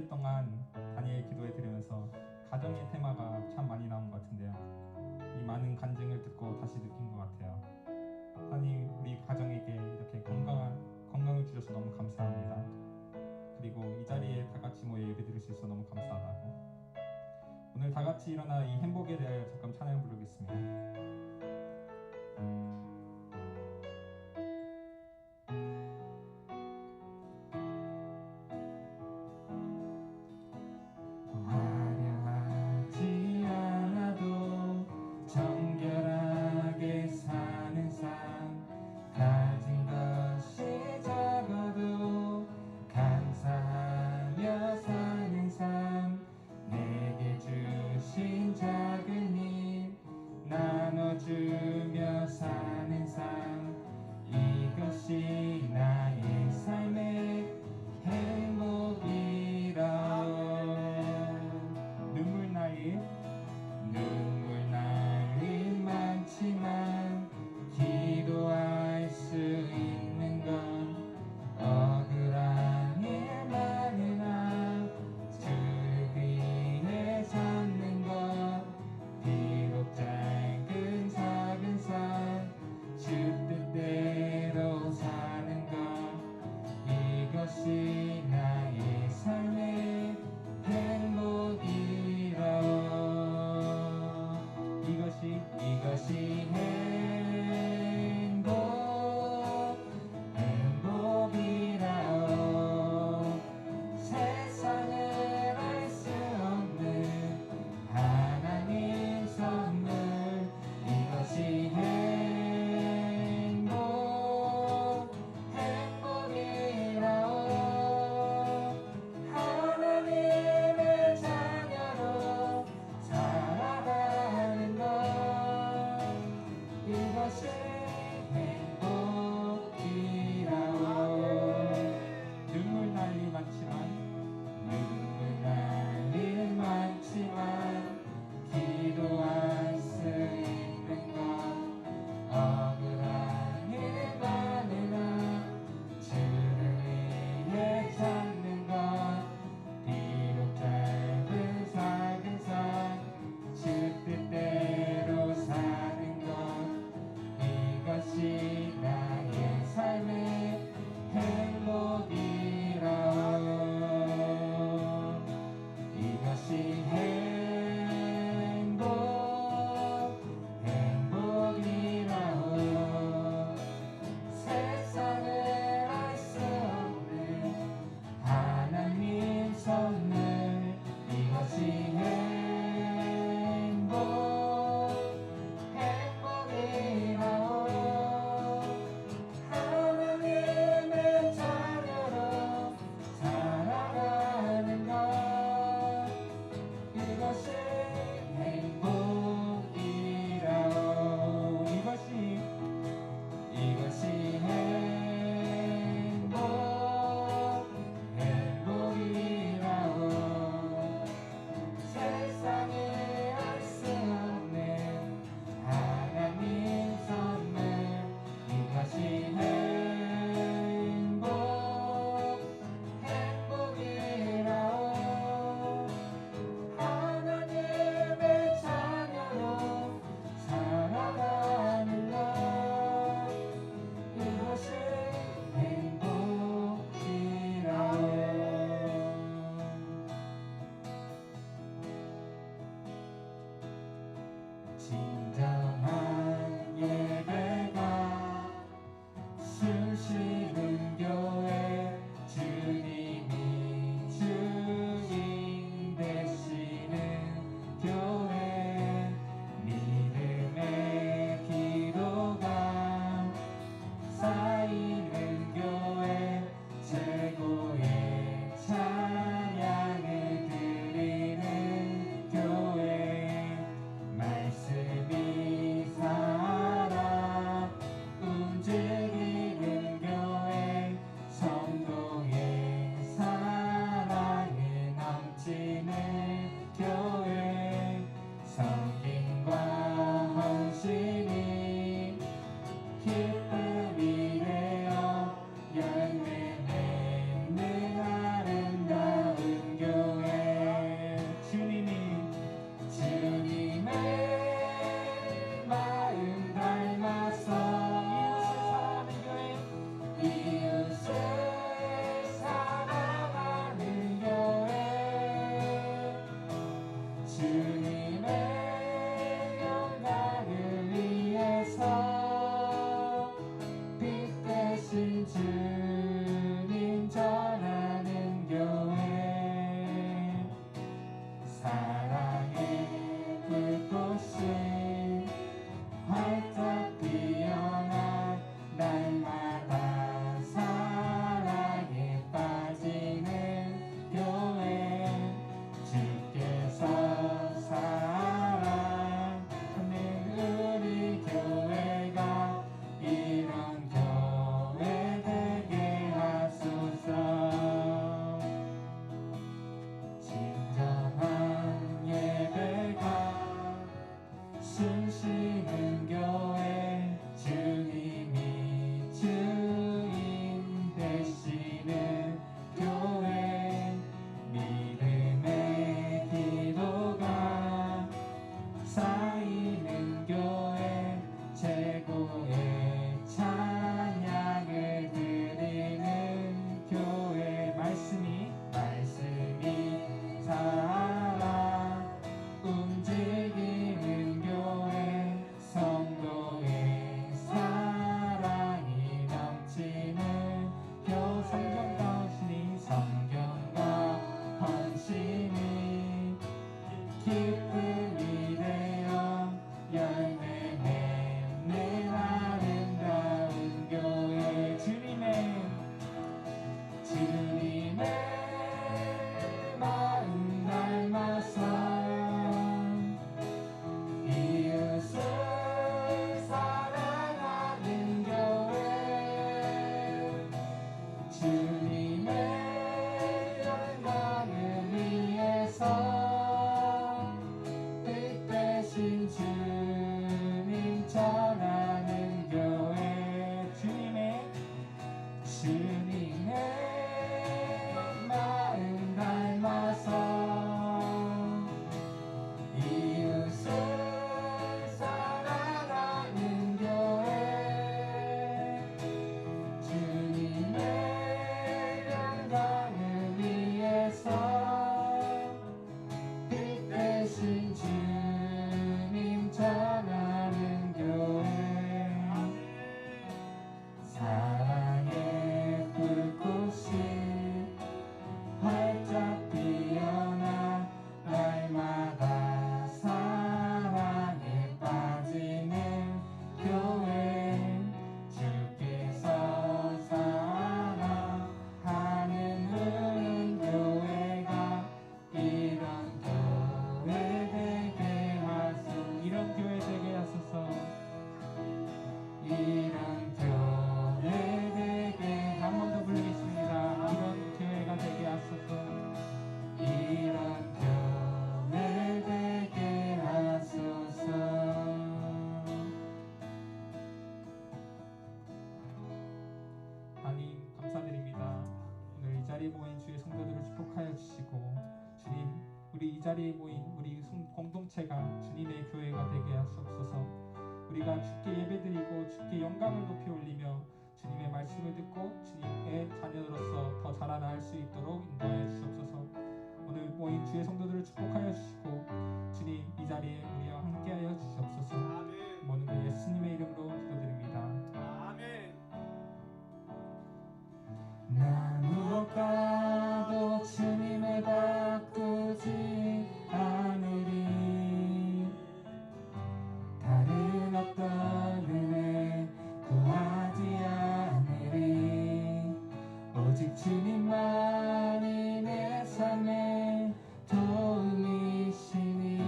주 동안 다니엘 기도회 들으면서 가정의 테마가 참 많이 나온 것 같은데요. 이 많은 간증을 듣고 다시 느낀 것 같아요. 하나님, 우리 가정에게 이렇게 건강을 주셔서 너무 감사합니다. 그리고 이 자리에 다 같이 모여 예배 드릴 수 있어서 너무 감사하다고. 오늘 다 같이 일어나 이 행복에 대하여 잠깐 찬양을 부르겠습니다. 화려하지 않아도 정결하게 사는 삶, 가진 것이 적어도 감사하며 사는 삶, 내게 주신 작은 힘 나눠주며 사는 삶, 이것이 나의 삶의 행복이라. 눈물 날이 많지만 기도할 수 있는 건 억울한 일 많으나 주를 위해 찾는 것, 비록 작은 삶 주 뜻대로 사는 것, 이것이 나의 삶의 행복이라. 이것이 행복이라. 세상을 알 수 없는 하나님 선물, 이것이 행복이라. 하나님의 자녀로 살아가는 것, 이것이 행복이라. 눈물 날 일 많지만 기도할 수 있는 것, 억울한 일 많으나 주를 위해 찾는 것, 비록 작은 삶 주 뜻대로 사는 것, 이것이 나의 삶의 행복이라. 이것이 행복이라. 세상을 알 수 없는 하나님 선물, 이것이 행복이라. 하나님의 자녀로 살아가는 것, 이것이 행복이라. 이것이 행복이라. 세상에 알 수 없는 하나님 선물, 이것이 행복이라. 하나님의 자녀로 살아가는 것, 이것이 행복이라. 진정한 예배가 숨쉬는 교회, 주님이 주인 되시는 교회, 믿음의 기도가 쌓이는 교회, 최고의 찬양을 드리는 교회, 말씀이 주님의 영광을 위해서 빛 대신 주님 전하는 교회 사랑의 불꽃이 활짝 피어나 날마다 사랑에 빠지는 교회 주께서 사랑하는 우리 교회가 이런 교회 되게 하소서. 진정한 예배가 숨쉬는 교회 주님이 주인 되시는 교회 믿음의 기도가 쌓이는 교회 최고의 찬양을 드리는 교회 말씀이 살아 움직이는 교회 성도의 사랑이 넘치는 성경과 헌신이 기쁨이 되어 열매 맺는 아름다운 교회 주님의 마음 닮아서 이웃을 사랑하는 교회 주님의 영광을 위해서 빛 대신 주님 전하는 교회 주님의 마음 닮아서 이웃을 사랑하는 교회 주님의 영광을 위해서 빛 대신 주님 전하는 교회 사랑의 불꽃이 활짝 피어나 날마다 사랑에 빠지는 교회 주께서 사랑하는 우리 교회가 이런 교회 되게 하소서. 이런 교회 되게 하소서. 이런 교회 되게 한 번 더 부르겠습니다. 이런 교회가 되게 하소서. 이런 교회 되게 하소서. 하나님 감사드립니다. 오늘 이 자리에 모인 주의 성도들을 축복하여 주시고 주님 우리 이 자리에 모인 우리 공동체가 주님의 교회가 되게 하시옵소서. 우리가 주께 예배드리고 주께 영광을 높이 올리며 주님의 말씀을 듣고 주님의 자녀로서 더 자라나갈 수 있도록 인도하여 주시옵소서. 오늘 모인 주의 성도들을 축복하여 주시고 주님 이 자리에 우리와 함께하여 주시옵소서. 모든 것 예수님의 이름으로 기도드립니다. 아멘. 나 무엇과도 주님을 바꾸지 않으리. 다른 어떤 은혜 구하지 않으리. 오직 주님만이 내 삶의 도움이시니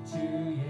주의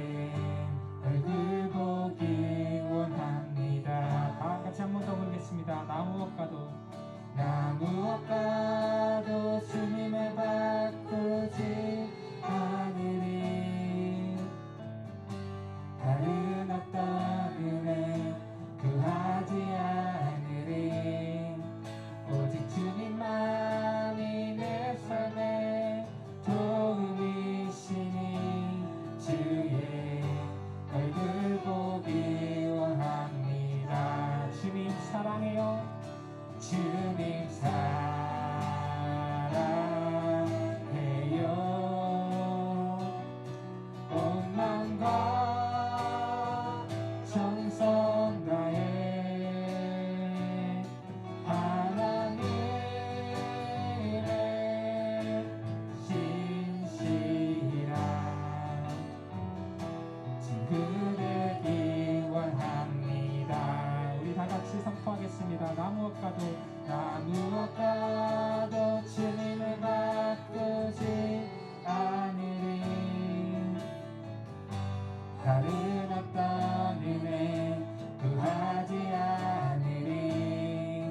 다른 어떤 은혜 구하지 않으리.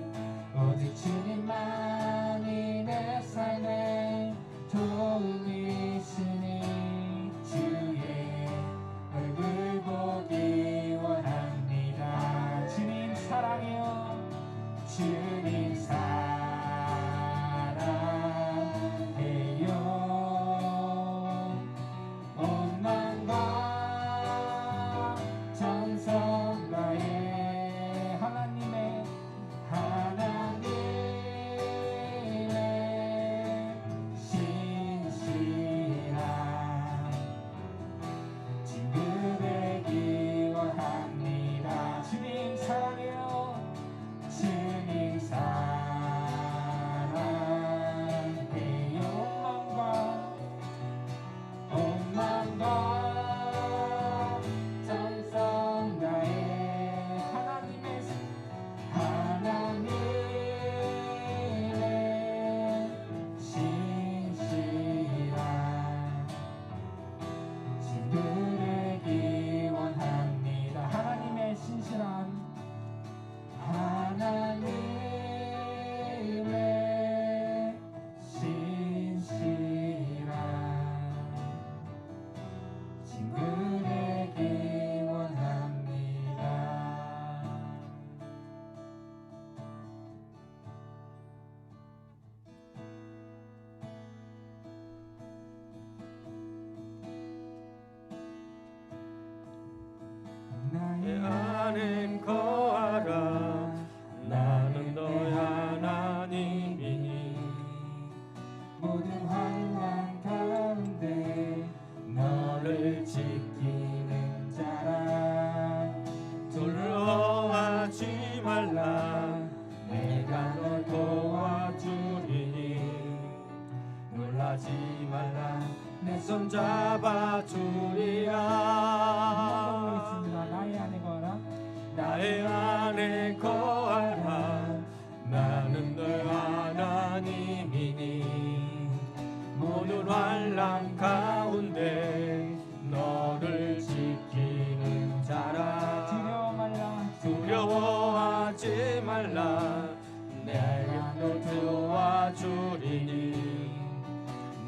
오직 주님만이 내 삶의 도움이시니 주의 얼굴 보기 원합니다. 주님 사랑해요. 주님 사랑해요. 온 마음과 정성과의 하나님의 신실한 친구 되기 원합니다. 주님 사랑해요. 주님 사랑해요. 온 마음과 정성 다해 하나님의 신실한 친구 되기 원합니다. 하나님의 신실한 하나님의 신실한 친구 되기 원합니다. 내 안에 거하라. 나는 너의 하나님이니 모든 환난 가운데 너를 지키는 자라. 두려워하지 말라. 내가 널 도와주리니. 놀라지 말라. 내 손 잡아주리라. 나의 안에 거라. 나의 안에 거하라. 나는 너의 하나님이니 모든 환난 가운데 너를 지키는 자라. 두려워하지 말라. 내가 널 도와주리니.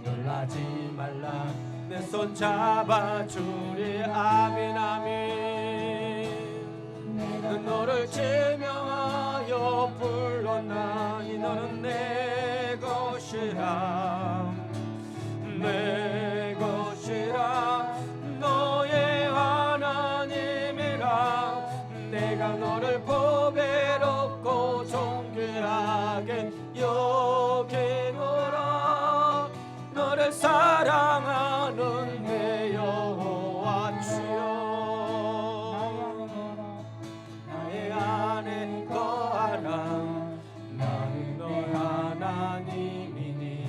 놀라지 말라. 내 손 잡아주리. 아멘 아멘. 너를 제명하여 불렀나니 너는 내 것이라. 내 것이라. 너의 하나님이라. 내가 너를 보배롭고 존귀하게 여기노라. 너를 사랑하는 내 여호와 주여. 나의 안에 거하라. 나는 너 하나님이니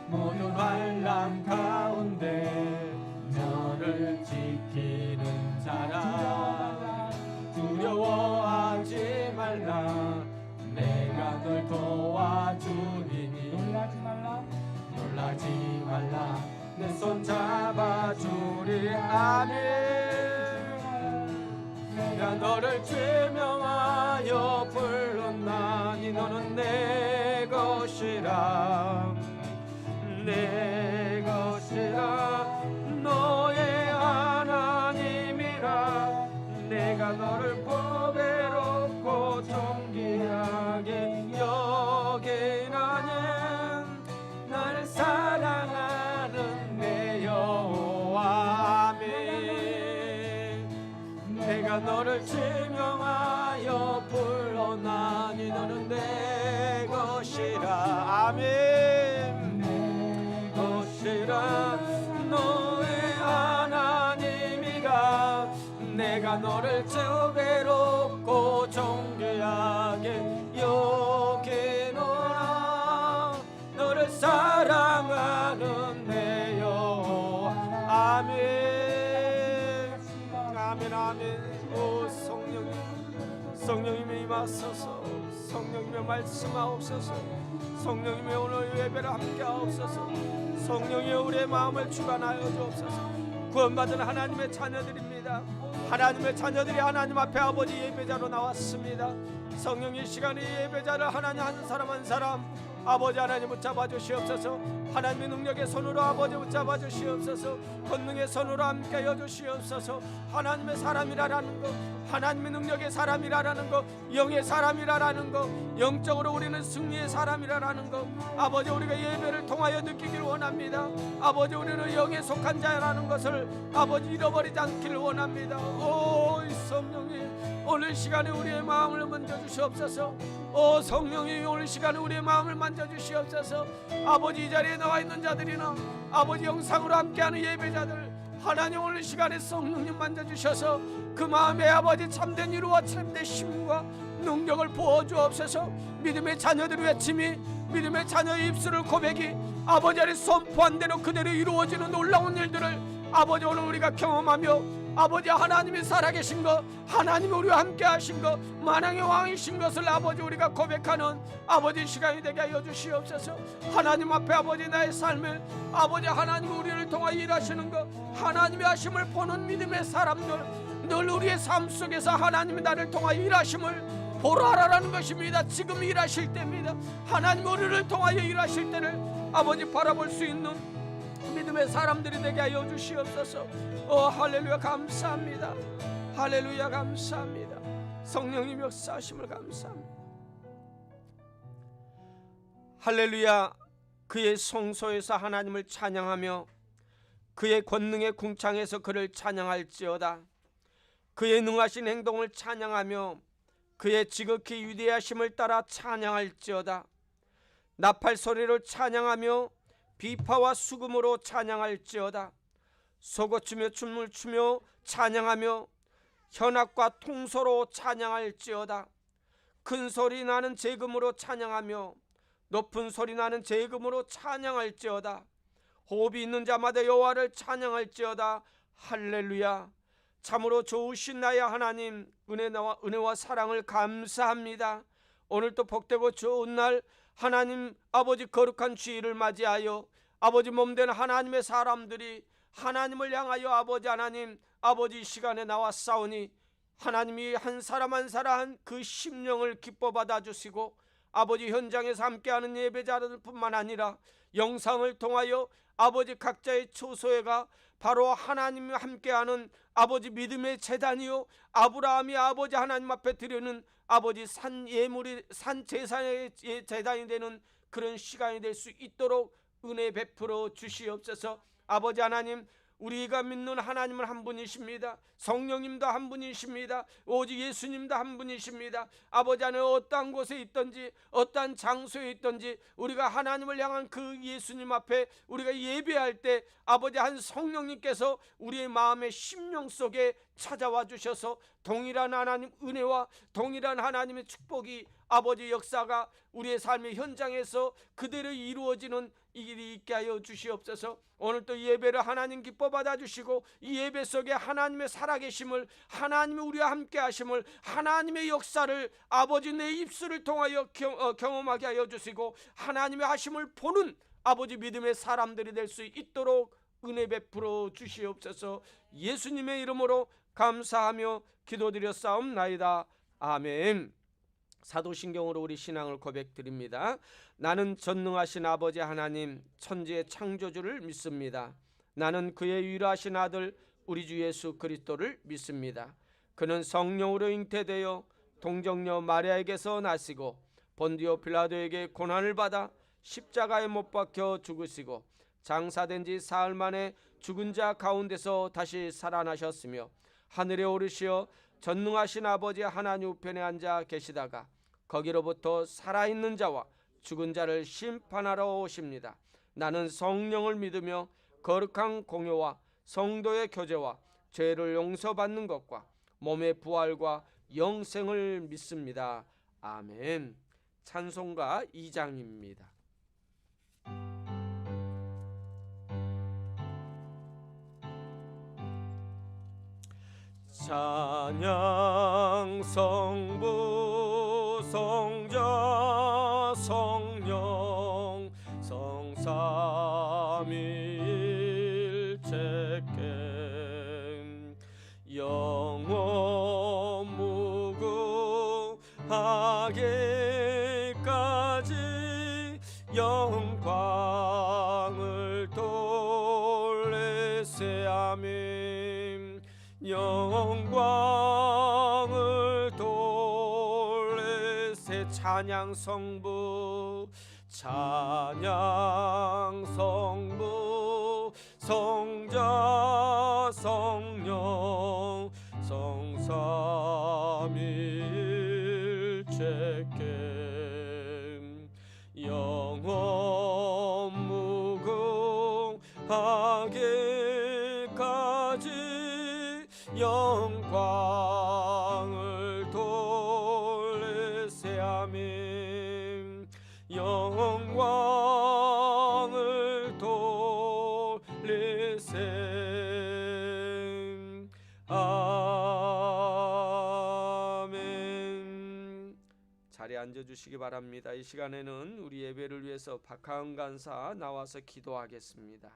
모든 환난 가운데 너를 지키는 자라. 두려워하지 말라. 내가 널 도와주리니. 놀라지 말라. 내 손 잡아주리. 아멘. 내가 너를 제명하여 불렀나니 너는 내 것이라. 내 것이라. 너의 하나님이라. 내가 너를 보배롭고 존귀하게 여기나니. 나를 사랑하는 내 여호와. 아멘. 내가 너를 제명하여 불렀나니 너는 내 것이라. 아멘. 내 것이라. 너의 하나님이라. 내가 너를 보배롭고 존귀하게 여기노라. 너를 사랑하는 내 여호와. 아멘 아멘 아멘. 오 성령님, 성령님이 임하소서. 성령님의 말씀하옵소서. 성령님의 오늘 예배를 함께 하옵소서. 성령이 우리의 마음을 주관하여 주옵소서. 구원받은 하나님의 자녀들입니다. 하나님의 자녀들이 하나님 앞에 아버지 예배자로 나왔습니다. 성령의 시간에 예배자를 하나님 한 사람 한 사람 아버지 하나님 붙잡아 주시옵소서. 하나님의 능력의 손으로 아버지 붙잡아 주시옵소서. 권능의 손으로 함께하여 주시옵소서. 하나님의 사람이라는 것, 하나님의 능력의 사람이라는 것, 영의 사람이라는 것, 영적으로 우리는 승리의 사람이라는 것, 아버지 우리가 예배를 통하여 느끼기를 원합니다. 아버지 우리는 영에 속한 자라는 것을 아버지 잃어버리지 않기를 원합니다. 오 성령님, 오늘 시간에 우리의 마음을 만져주시옵소서. 오 성령이 오늘 시간에 우리의 마음을 만져주시옵소서. 아버지 이 자리에 나와 있는 자들이나 아버지 영상으로 함께하는 예배자들, 하나님 오늘 시간에 성령님 만져주셔서 그 마음에 아버지 참된 위로와 참된 힘과 능력을 부어주옵소서. 믿음의 자녀들의 외침이, 믿음의 자녀의 입술을 고백이 아버지 안에 선포한 대로 그대로 이루어지는 놀라운 일들을 아버지 오늘 우리가 경험하며 아버지 하나님이 살아계신 것, 하나님이 우리와 함께 하신 것, 만왕의 왕이신 것을 아버지 우리가 고백하는 아버지 시간이 되게 하여 주시옵소서. 하나님 앞에 아버지 나의 삶을 아버지 하나님 우리를 통하여 일하시는 것, 하나님의 하심을 보는 믿음의 사람들, 늘 우리의 삶 속에서 하나님이 나를 통하여 일하심을 보라라는 것입니다. 지금 일하실 때입니다. 하나님 우리를 통하여 일하실 때를 아버지 바라볼 수 있는 믿음의 사람들이 되게 하여 주시옵소서. 할렐루야 감사합니다. 할렐루야 감사합니다. 성령님 역사하심을 감사합니다. 할렐루야. 그의 성소에서 하나님을 찬양하며 그의 권능의 궁창에서 그를 찬양할지어다. 그의 능하신 행동을 찬양하며 그의 지극히 위대하심을 따라 찬양할지어다. 나팔 소리로 찬양하며 비파와 수금으로 찬양할지어다. 소고치며 춤을 추며 찬양하며 현악과 통소로 찬양할지어다. 큰 소리 나는 제금으로 찬양하며 높은 소리 나는 제금으로 찬양할지어다. 호흡이 있는 자마다 여호와를 찬양할지어다. 할렐루야. 참으로 좋으신 나의 하나님, 은혜와 사랑을 감사합니다. 오늘도 복되고 좋은 날 하나님 아버지 거룩한 주일을 맞이하여 아버지 몸된 하나님의 사람들이 하나님을 향하여 아버지 하나님 아버지 시간에 나왔사오니 하나님이 한 사람 한 사람 그 심령을 기뻐 받아주시고 아버지 현장에서 함께하는 예배자들뿐만 아니라 영상을 통하여 아버지 각자의 처소에가 바로 하나님과 함께하는 아버지 믿음의 제단이요 아브라함이 아버지 하나님 앞에 드리는 아버지 산 예물이 산 제사의 제단이 되는 그런 시간이 될 수 있도록 은혜 베풀어 주시옵소서. 아버지 하나님, 우리가 믿는 하나님은 한 분이십니다. 성령님도 한 분이십니다. 오직 예수님도 한 분이십니다. 아버지 하나님, 어떠한 곳에 있든지 어떠한 장소에 있든지 우리가 하나님을 향한 그 예수님 앞에 우리가 예배할 때 아버지 한 성령님께서 우리의 마음의 심령 속에 찾아와 주셔서 동일한 하나님 은혜와 동일한 하나님의 축복이 아버지 역사가 우리의 삶의 현장에서 그대로 이루어지는 이 일이 있게 하여 주시옵소서. 오늘 또 예배를 하나님 기뻐 받아주시고 이 예배 속에 하나님의 살아계심을, 하나님이 우리와 함께 하심을, 하나님의 역사를 아버지 내 입술을 통하여 경험하게 하여 주시고 하나님의 하심을 보는 아버지 믿음의 사람들이 될 수 있도록 은혜 베풀어 주시옵소서. 예수님의 이름으로 감사하며 기도드렸사옵나이다. 아멘. 사도신경으로 우리 신앙을 고백드립니다. 나는 전능하신 아버지 하나님 천지의 창조주를 믿습니다. 나는 그의 유일하신 아들 우리 주 예수 그리스도를 믿습니다. 그는 성령으로 잉태되어 동정녀 마리아에게서 나시고 본디오 빌라도에게 고난을 받아 십자가에 못 박혀 죽으시고 장사된 지 사흘 만에 죽은 자 가운데서 다시 살아나셨으며 하늘에 오르시어 전능하신 아버지 하나님 우편에 앉아 계시다가 거기로부터 살아있는 자와 죽은 자를 심판하러 오십니다. 나는 성령을 믿으며 거룩한 공효와 성도의 교제와 죄를 용서받는 것과 몸의 부활과 영생을 믿습니다. 아멘. 찬송가 2장입니다. 찬양 성부 성자 성령 성삼일체께 돌리세아민 영광을 돌리세 찬양 성부 찬양 성부 성자 성령 성삼일체께 영원 무궁하기까지 영광을 돌리세아민 영광을 돌리세 아멘. 자리에 앉아주시기 바랍니다. 이 시간에는 우리 예배를 위해서 박하은 간사 나와서 기도하겠습니다.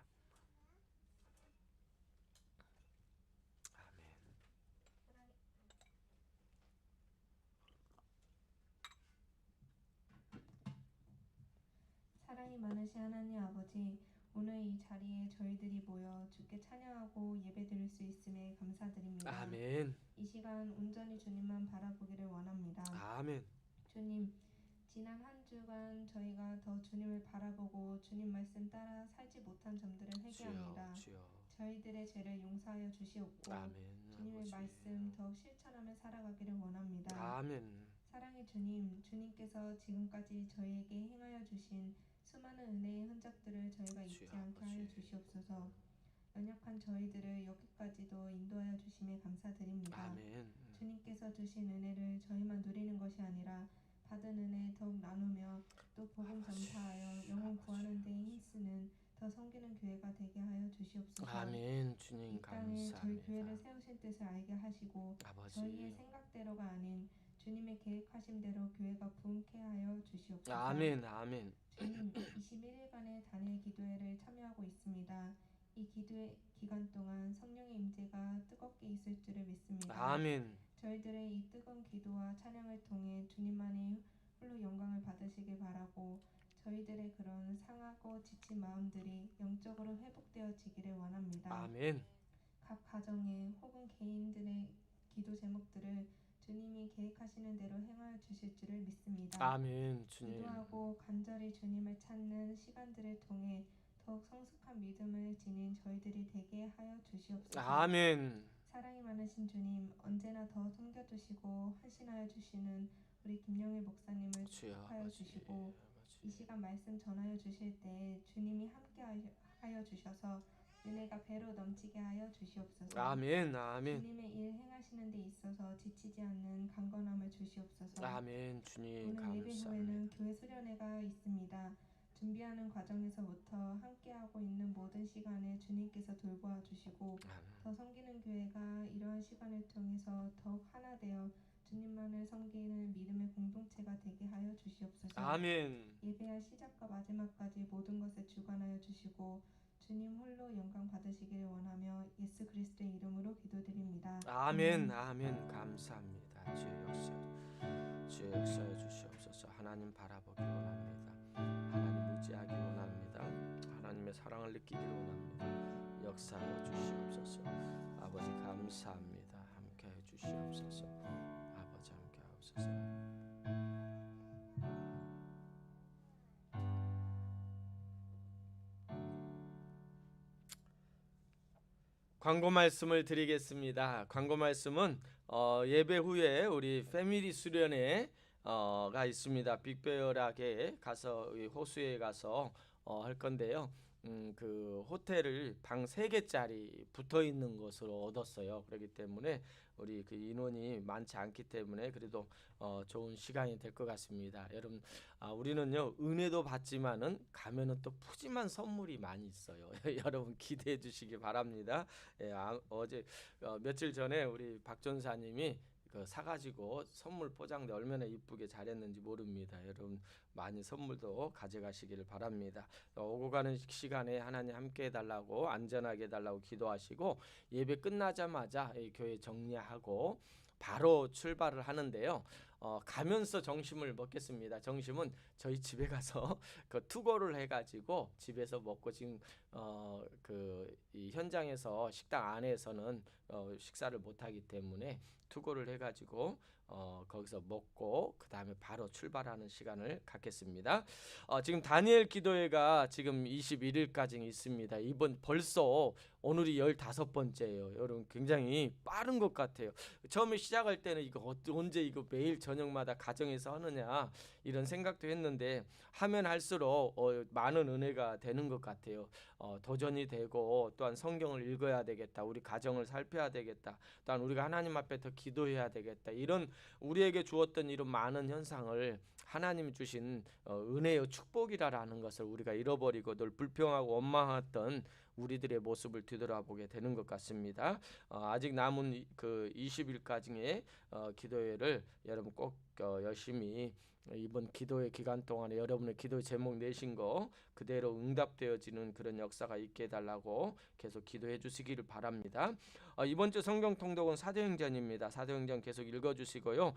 사랑이 많으신 하나님 아버지, 오늘 이 자리에 저희들이 모여 주께 찬양하고 예배드릴 수 있음에 감사드립니다. 아멘. 이 시간 온전히 주님만 바라보기를 원합니다. 아멘. 주님, 지난 한 주간 저희가 더 주님을 바라보고 주님 말씀 따라 살지 못한 점들을 회개합니다. 주여. 저희들의 죄를 용서하여 주시옵고 아멘. 주님의 아버지. 말씀 더욱 실천하며 살아가기를 원합니다. 아멘. 사랑의 주님, 주님께서 지금까지 저희에게 행하여 주신 수많은 은혜의 흔적들을 저희가 잊지 주여 않게 하여 아버지. 주시옵소서. 연약한 저희들을 여기까지도 인도하여 주심에 감사드립니다. 아멘. 주님께서 주신 은혜를 저희만 누리는 것이 아니라 받은 은혜 더욱 나누며 또 복음 아버지. 전파하여 영혼 구하는 데 힘쓰는 더 섬기는 교회가 되게 하여 주시옵소서. 아멘. 주님 이 땅에 저희 감사합니다. 교회를 세우신 뜻을 알게 하시고 아버지. 저희의 생각대로가 아닌 주님의 계획하신 대로 교회가 부흥케 하여 주시옵소서. 아멘. 아멘. 주님, 21일간의 단일 기도회를 참여하고 있습니다. 이 기도회 기간 동안 성령의 임재가 뜨겁게 있을 줄을 믿습니다. 아멘. 저희들의 이 뜨거운 기도와 찬양을 통해 주님만이 홀로 영광을 받으시길 바라고 저희들의 그런 상하고 지친 마음들이 영적으로 회복되어지기를 원합니다. 아멘. 각 가정에 혹은 개인들의 기도 제목들을 주님이 계획하시는 대로 행하여 주실 줄을 믿습니다. 아멘. 주님. 기도하고 간절히 주님을 찾는 시간들을 통해 더욱 성숙한 믿음을 지닌 저희들이 되게 하여 주시옵소서. 아멘. 사랑이 많으신 주님, 언제나 더 섬겨주시고 헌신하여 주시는 우리 김영일 목사님을 주여 축복하여 아버지. 주시고 이 아버지. 시간 말씀 전하여 주실 때 주님이 함께 하여 주셔서 은혜가 배로 넘치게 하여 주시옵소서. 아멘. 아멘. 주님의 일 행하시는 데 있어서 지치지 않는 강건함을 주시옵소서. 아멘. 주님 오늘 예배 후에는 감사합니다. 교회 수련회가 있습니다. 준비하는 과정에서부터 함께하고 있는 모든 시간에 주님께서 돌보아 주시고 더 섬기는 교회가 이러한 시간을 통해서 더욱 하나 되어 주님만을 섬기는 믿음의 공동체가 되게 하여 주시옵소서. 아멘. 예배할 시작과 마지막까지 모든 것에 주관하여 주시고 주님 홀로 영광 받으시기를 원하며 예수 그리스도의 이름으로 기도드립니다. 아멘. 아멘. 감사합니다. 주의 역사해 주시옵소서. 하나님 바라보기 원합니다. 하나님 의지하기 원합니다. 하나님의 사랑을 느끼기를 원합니다. 역사하여 주시옵소서. 아버지 감사합니다. 함께해 주시옵소서. 아버지 함께하옵소서. 광고 말씀을 드리겠습니다. 광고 말씀은 예배 후에 우리 패밀리 수련회 가 있습니다. 빅베어락에 가서 호수에 가서 할 건데요. 그 호텔을 방 3개짜리 붙어 있는 것으로 얻었어요. 그렇기 때문에 우리 그 인원이 많지 않기 때문에 그래도 좋은 시간이 될 것 같습니다. 여러분, 우리는요 은혜도 받지만은 가면은 또 푸짐한 선물이 많이 있어요. 여러분 기대해 주시기 바랍니다. 어제 며칠 전에 우리 박 전사님이 사가지고 선물 포장도 얼마나 이쁘게 잘했는지 모릅니다. 여러분 많이 선물도 가져가시기를 바랍니다. 오고 가는 시간에 하나님 함께 해달라고 안전하게 해달라고 기도하시고 예배 끝나자마자 교회 정리하고 바로 출발을 하는데요. 가면서 정심을 먹겠습니다. 정심은 저희 집에 가서 그 투고를 해가지고 집에서 먹고 지금 이 현장에서 식당 안에서는 식사를 못하기 때문에 투고를 해가지고 거기서 먹고 그 다음에 바로 출발하는 시간을 갖겠습니다. 지금 다니엘 기도회가 지금 21일까지 있습니다. 이번 벌써 오늘이 15번째예요. 여러분 굉장히 빠른 것 같아요. 처음에 시작할 때는 이거 언제 이거 매일 저녁마다 가정에서 하느냐 이런 생각도 했는데 하면 할수록 많은 은혜가 되는 것 같아요. 도전이 되고 또한 성경을 읽어야 되겠다. 우리 가정을 살펴야 되겠다. 또한 우리가 하나님 앞에 더 기도해야 되겠다. 이런 우리에게 주었던 이런 많은 현상을 하나님 주신 은혜의 축복이라는 것을 우리가 잃어버리고 늘 불평하고 원망했던 우리들의 모습을 뒤돌아보게 되는 것 같습니다. 아직 남은 그 20일까지의 기도회를 여러분 꼭 열심히 이번 기도회 기간 동안에 여러분의 기도 제목 내신 거 그대로 응답되어지는 그런 역사가 있게 해달라고 계속 기도해 주시기를 바랍니다. 이번 주 성경 통독은 사도행전입니다. 사도행전 계속 읽어주시고요.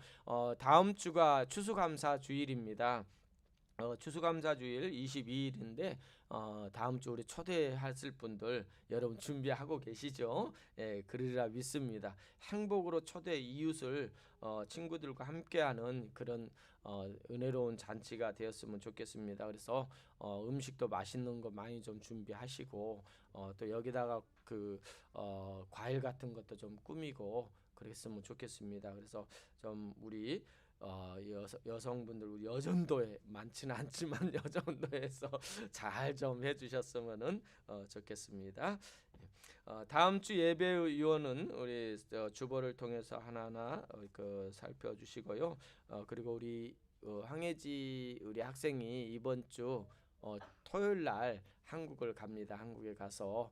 다음 주가 추수감사 주일입니다. 추수감사 주일 22일인데 다음 주 우리 초대하실 분들 여러분 준비하고 계시죠? 예, 그러리라 믿습니다. 행복으로 초대 이웃을 친구들과 함께하는 그런 은혜로운 잔치가 되었으면 좋겠습니다. 그래서 음식도 맛있는 거 많이 좀 준비하시고 또 여기다가 과일 같은 것도 좀 꾸미고 그랬으면 좋겠습니다. 그래서 좀 우리 여성분들 우리 여전도에 많지는 않지만 여전도에서 잘 좀 해주셨으면 좋겠습니다. 다음 주 예배 위원은 우리 주보를 통해서 하나하나 살펴주시고요. 그리고 우리 황혜지 우리 학생이 이번 주 토요일 날 한국을 갑니다. 한국에 가서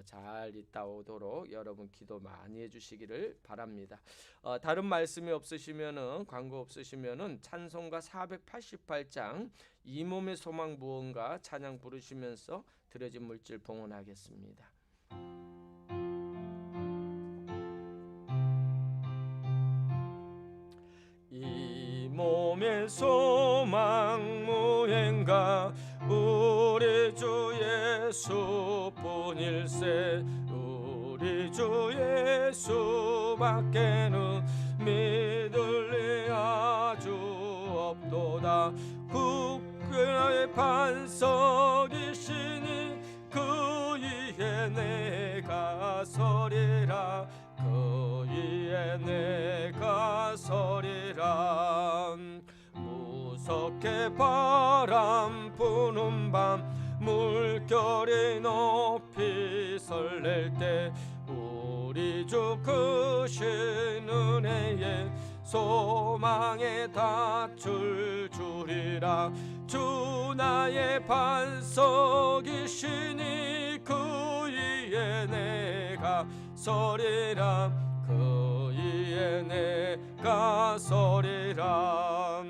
잘 있다 오도록 여러분 기도 많이 해주시기를 바랍니다. 다른 말씀이 없으시면은 광고 없으시면은 찬송가 488장 이 몸의 소망 무언가 찬양 부르시면서 드려진 물질 봉헌하겠습니다. 이 몸의 소망 무언가 우리 주 예수뿐일세 우리 주 예수밖에는 믿을 리 아주 없도다. 국가의 반석이시니 그 위에 내가 서리라 그 위에 내가 서리라. 무섭게 바람 부는 밤 물결이 높이 설렐 때 우리 주 크신 은혜에 소망에 닿을 줄이라. 주 나의 반석이시니 그 위에 내가 서리라 그 위에 내가 서리라.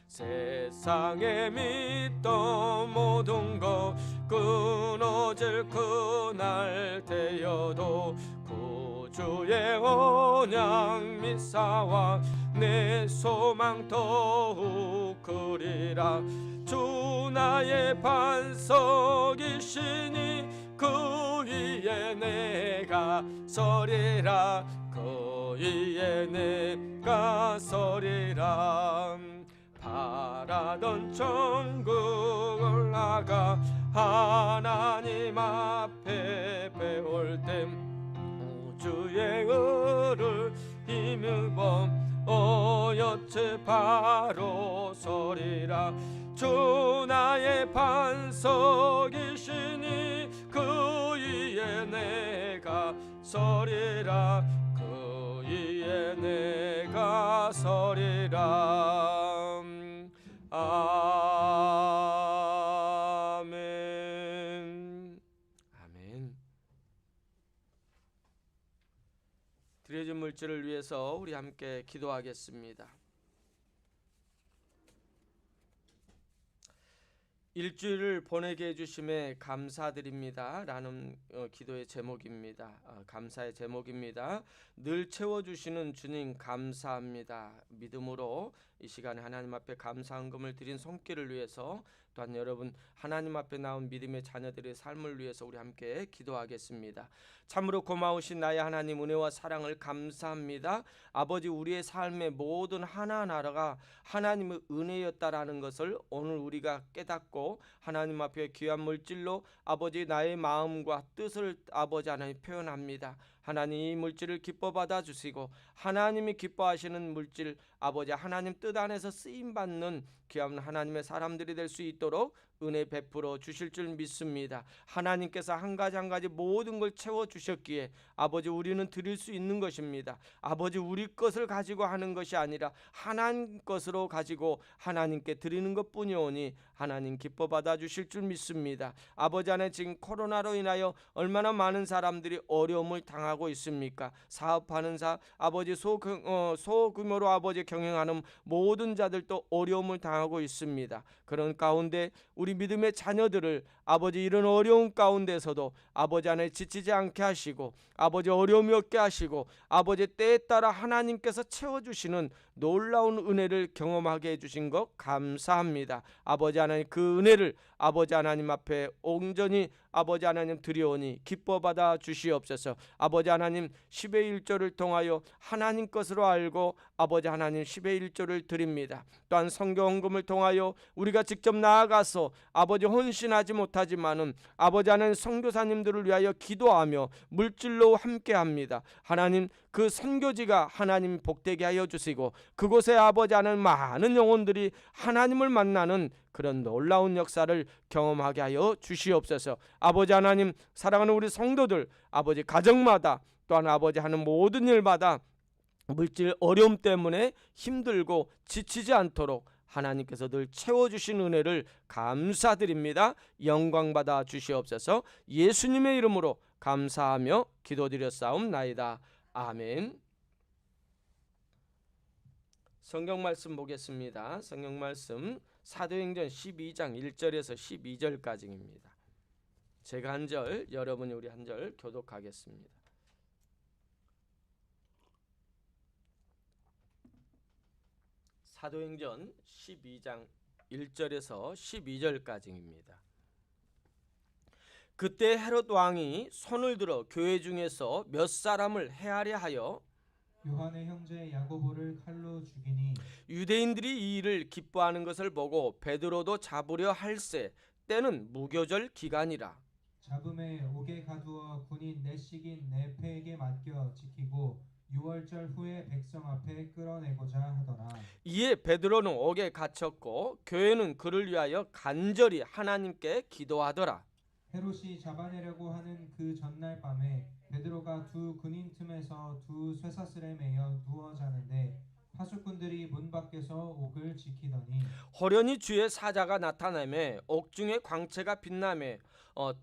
세상에 믿던 모든 것 끊어질 그날 되어도 구주의 언약 미사와 내 소망 더욱 크리라. 주 나의 반석이시니 그 위에 내가 서리라 그 위에 내가 서리라. 바라던 천국 올라가 하나님 앞에 배울 때 우주의 을을 힘입어 여째 바로 서리라. 주 나의 반석이시니 그 위에 내가 서리라 그 위에 내가 서리라. 아멘. 아멘. 드려진 물질을 위해서 우리 함께 기도하겠습니다. 일주일을 보내게 해주심에 감사드립니다 라는 기도의 제목입니다. 감사의 제목입니다. 늘 채워주시는 주님 감사합니다. 믿음으로 이 시간에 하나님 앞에 감사헌금을 드린 손길을 위해서, 또한 여러분 하나님 앞에 나온 믿음의 자녀들의 삶을 위해서 우리 함께 기도하겠습니다. 참으로 고마우신 나의 하나님, 은혜와 사랑을 감사합니다. 아버지, 우리의 삶의 모든 하나하나가 하나님의 은혜였다라는 것을 오늘 우리가 깨닫고 하나님 앞에 귀한 물질로 아버지 나의 마음과 뜻을 아버지 하나님 표현합니다. 하나님, 이 물질을 기뻐 받아 주시고 하나님이 기뻐하시는 물질, 아버지 하나님 뜻 안에서 쓰임 받는 귀한 하나님의 사람들이 될 수 있도록 은혜 베풀어 주실 줄 믿습니다. 하나님께서 한 가지 한 가지 모든 걸 채워 주셨기에 아버지 우리는 드릴 수 있는 것입니다. 아버지, 우리 것을 가지고 하는 것이 아니라 하나님 것으로 가지고 하나님께 드리는 것뿐이오니 하나님 기뻐 받아 주실 줄 믿습니다. 아버지 안에 지금 코로나로 인하여 얼마나 많은 사람들이 어려움을 당하고 있습니까? 사업하는 아버지 소규모로 아버지 경영하는 모든 자들도 어려움을 당하고 있습니다. 그런 가운데 우리 믿음의 자녀들을 아버지 이런 어려운 가운데서도 아버지 안에 지치지 않게 하시고 아버지 어려움이 없게 하시고 아버지 때에 따라 하나님께서 채워주시는 놀라운 은혜를 경험하게 해주신 것 감사합니다. 아버지 하나님, 그 은혜를 아버지 하나님 앞에 온전히 아버지 하나님 드리오니 기뻐 받아 주시옵소서. 아버지 하나님, 10의 1조를 통하여 하나님 것으로 알고 아버지 하나님 10의 1조를 드립니다. 또한 성경헌금을 통하여 우리가 직접 나아가서 아버지 헌신하지 못하지만은 아버지 하나님 선교사님들을 위하여 기도하며 물질로 함께합니다. 하나님, 그 선교지가 하나님 복되게 하여 주시고 그곳에 아버지 하나님 많은 영혼들이 하나님을 만나는 그런 놀라운 역사를 경험하게 하여 주시옵소서. 아버지 하나님, 사랑하는 우리 성도들 아버지 가정마다 또한 아버지 하는 모든 일마다 물질 어려움 때문에 힘들고 지치지 않도록 하나님께서 늘 채워주신 은혜를 감사드립니다. 영광받아 주시옵소서. 예수님의 이름으로 감사하며 기도드렸사옵나이다. 아멘. 성경 말씀 보겠습니다. 성경 말씀 사도행전 12장 1절에서 12절까지입니다. 제가 한 절, 여러분이 우리 한 절 교독하겠습니다. 사도행전 12장 1절에서 12절까지입니다. 그때 헤롯 왕이 손을 들어 교회 중에서 몇 사람을 해하려 하여 요한의 형제 야고보를 칼로 죽이니 유대인들이 이 일을 기뻐하는 것을 보고 베드로도 잡으려 할세. 때는 무교절 기간이라. 잡음에 옥에 가두어 군인 내식인 네페에게 맡겨 지키고 6월절 후에 백성 앞에 끌어내고자 하더라. 이에 베드로는 옥에 갇혔고 교회는 그를 위하여 간절히 하나님께 기도하더라. 헤롯이 잡아내려고 하는 그 전날 밤에 베드로가 두 군인 틈에서 두 쇠사슬에 매여 누워 자는데 파수꾼들이 문 밖에서 옥을 지키더니 호련히 주의 사자가 나타나매 옥중에 광채가 빛나매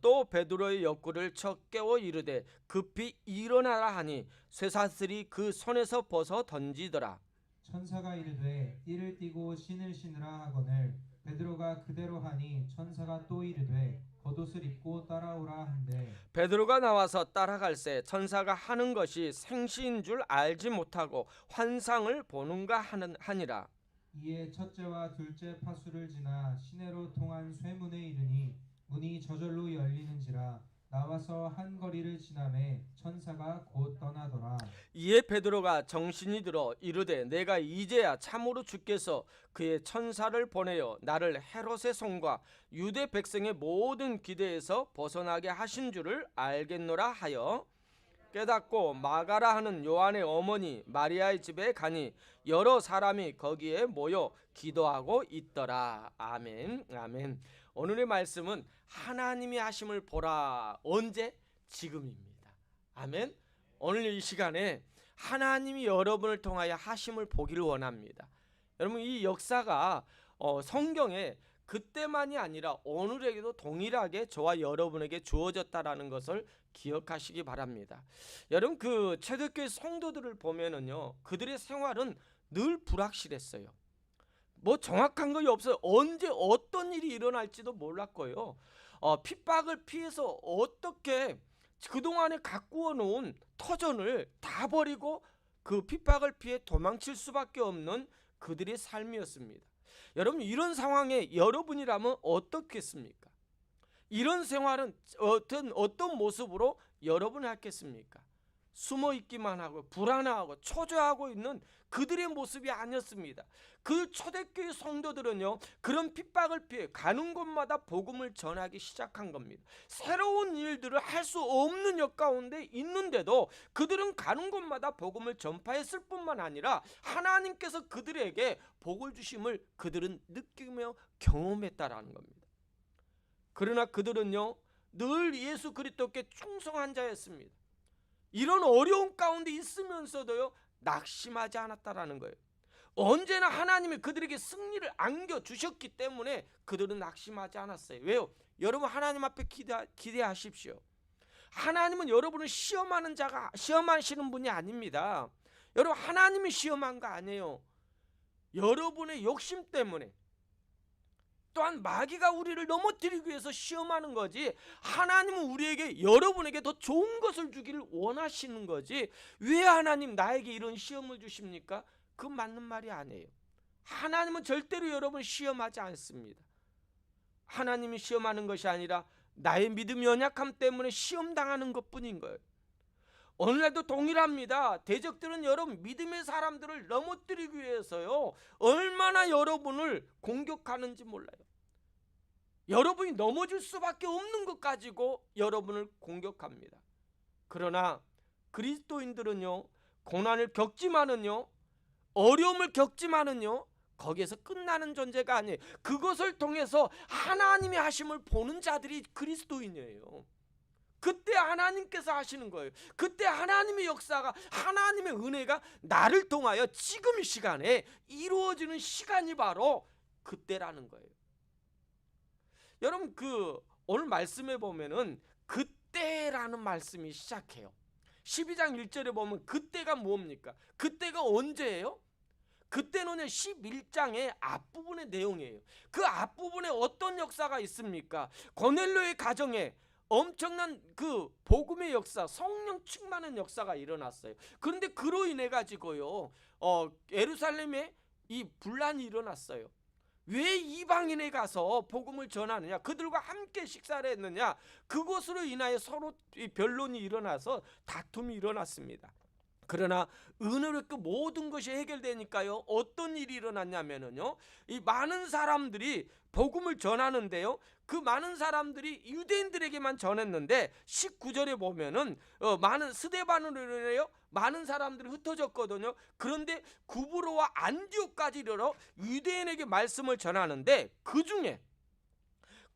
또 베드로의 옆구리를 쳐 깨워 이르되 급히 일어나라 하니 쇠사슬이 그 손에서 벗어 던지더라. 천사가 이르되 띠를 띠고 신을 신으라 하거늘 베드로가 그대로 하니 천사가 또 이르되 겉옷을 입고 따라오라 한대 베드로가 나와서 따라갈새 천사가 하는 것이 생시인 줄 알지 못하고 환상을 보는가 하니라. 이에 첫째와 둘째 파수를 지나 시내로 통한 쇠문에 이르니 문이 저절로 열리는지라 나와서 한 거리를 지나매 천사가 곧 떠나더라. 이에 베드로가 정신이 들어 이르되 내가 이제야 참으로 주께서 그의 천사를 보내어 나를 헤롯의 손과 유대 백성의 모든 기대에서 벗어나게 하신 줄을 알겠노라 하여 깨닫고 마가라 하는 요한의 어머니 마리아의 집에 가니 여러 사람이 거기에 모여 기도하고 있더라. 아멘. 아멘. 오늘의 말씀은 하나님이 하심을 보라. 언제? 지금입니다. 아멘. 오늘 이 시간에 하나님이 여러분을 통하여 하심을 보기를 원합니다. 여러분, 이 역사가 성경에 그때만이 아니라 오늘에게도 동일하게 저와 여러분에게 주어졌다라는 것을 기억하시기 바랍니다. 여러분, 그 초대교회 성도들을 보면은요, 그들의 생활은 늘 불확실했어요. 뭐 정확한 것이 없어요. 언제 어떤 일이 일어날지도 몰랐고요. 핍박을 피해서 어떻게 그동안에 가꾸어 놓은 터전을 다 버리고 그 핍박을 피해 도망칠 수밖에 없는 그들의 삶이었습니다. 여러분, 이런 상황에 여러분이라면 어떻겠습니까? 이런 생활은 어떤 모습으로 여러분이 하겠습니까? 숨어 있기만 하고 불안해하고 초조하고 있는 그들의 모습이 아니었습니다. 그 초대교회 성도들은요, 그런 핍박을 피해 가는 곳마다 복음을 전하기 시작한 겁니다. 새로운 일들을 할 수 없는 역 가운데 있는데도 그들은 가는 곳마다 복음을 전파했을 뿐만 아니라 하나님께서 그들에게 복을 주심을 그들은 느끼며 경험했다라는 겁니다. 그러나 그들은요, 늘 예수 그리스도께 충성한 자였습니다. 이런 어려운 가운데 있으면서도요, 낙심하지 않았다라는 거예요. 언제나 하나님이 그들에게 승리를 안겨주셨기 때문에 그들은 낙심하지 않았어요. 왜요? 여러분, 하나님 앞에 기대하십시오. 하나님은 여러분을 시험하시는 분이 아닙니다. 여러분, 하나님이 시험한 거 아니에요. 여러분의 욕심 때문에, 또한 마귀가 우리를 넘어뜨리기 위해서 시험하는 거지, 하나님은 우리에게, 여러분에게 더 좋은 것을 주기를 원하시는 거지, 왜 하나님 나에게 이런 시험을 주십니까? 그 맞는 말이 아니에요. 하나님은 절대로 여러분 시험하지 않습니다. 하나님이 시험하는 것이 아니라 나의 믿음 연약함 때문에 시험당하는 것뿐인 거예요. 오늘날도 동일합니다. 대적들은 여러분 믿음의 사람들을 넘어뜨리기 위해서요, 얼마나 여러분을 공격하는지 몰라요. 여러분이 넘어질 수밖에 없는 것 가지고 여러분을 공격합니다. 그러나 그리스도인들은요, 고난을 겪지만은요, 어려움을 겪지만은요, 거기에서 끝나는 존재가 아니에요. 그것을 통해서 하나님의 하심을 보는 자들이 그리스도인이에요. 그때 하나님께서 하시는 거예요. 그때 하나님의 역사가, 하나님의 은혜가 나를 통하여 지금 이 시간에 이루어지는 시간이 바로 그때라는 거예요. 여러분, 오늘 말씀에 보면은 그때라는 말씀이 시작해요. 12장 1절에 보면 그때가 뭡니까? 그때가 언제예요? 그때는요, 11장의 앞부분의 내용이에요. 그 앞부분에 어떤 역사가 있습니까? 고넬료의 가정에 엄청난 그 복음의 역사, 성령 충만한 역사가 일어났어요. 그런데 그로 인해 가지고요, 예루살렘에 이 분란이 일어났어요. 왜 이방인에 가서 복음을 전하느냐, 그들과 함께 식사를 했느냐, 그것으로 인하여 서로 변론이 일어나서 다툼이 일어났습니다. 그러나 은혜로 그 모든 것이 해결되니까요, 어떤 일이 일어났냐면요, 이 많은 사람들이 복음을 전하는데요, 그 많은 사람들이 유대인들에게만 전했는데 19절에 보면은 많은 스데반으로 인하여 많은 사람들이 흩어졌거든요. 그런데 구브로와 안디옥까지 이르러 유대인에게 말씀을 전하는데, 그 중에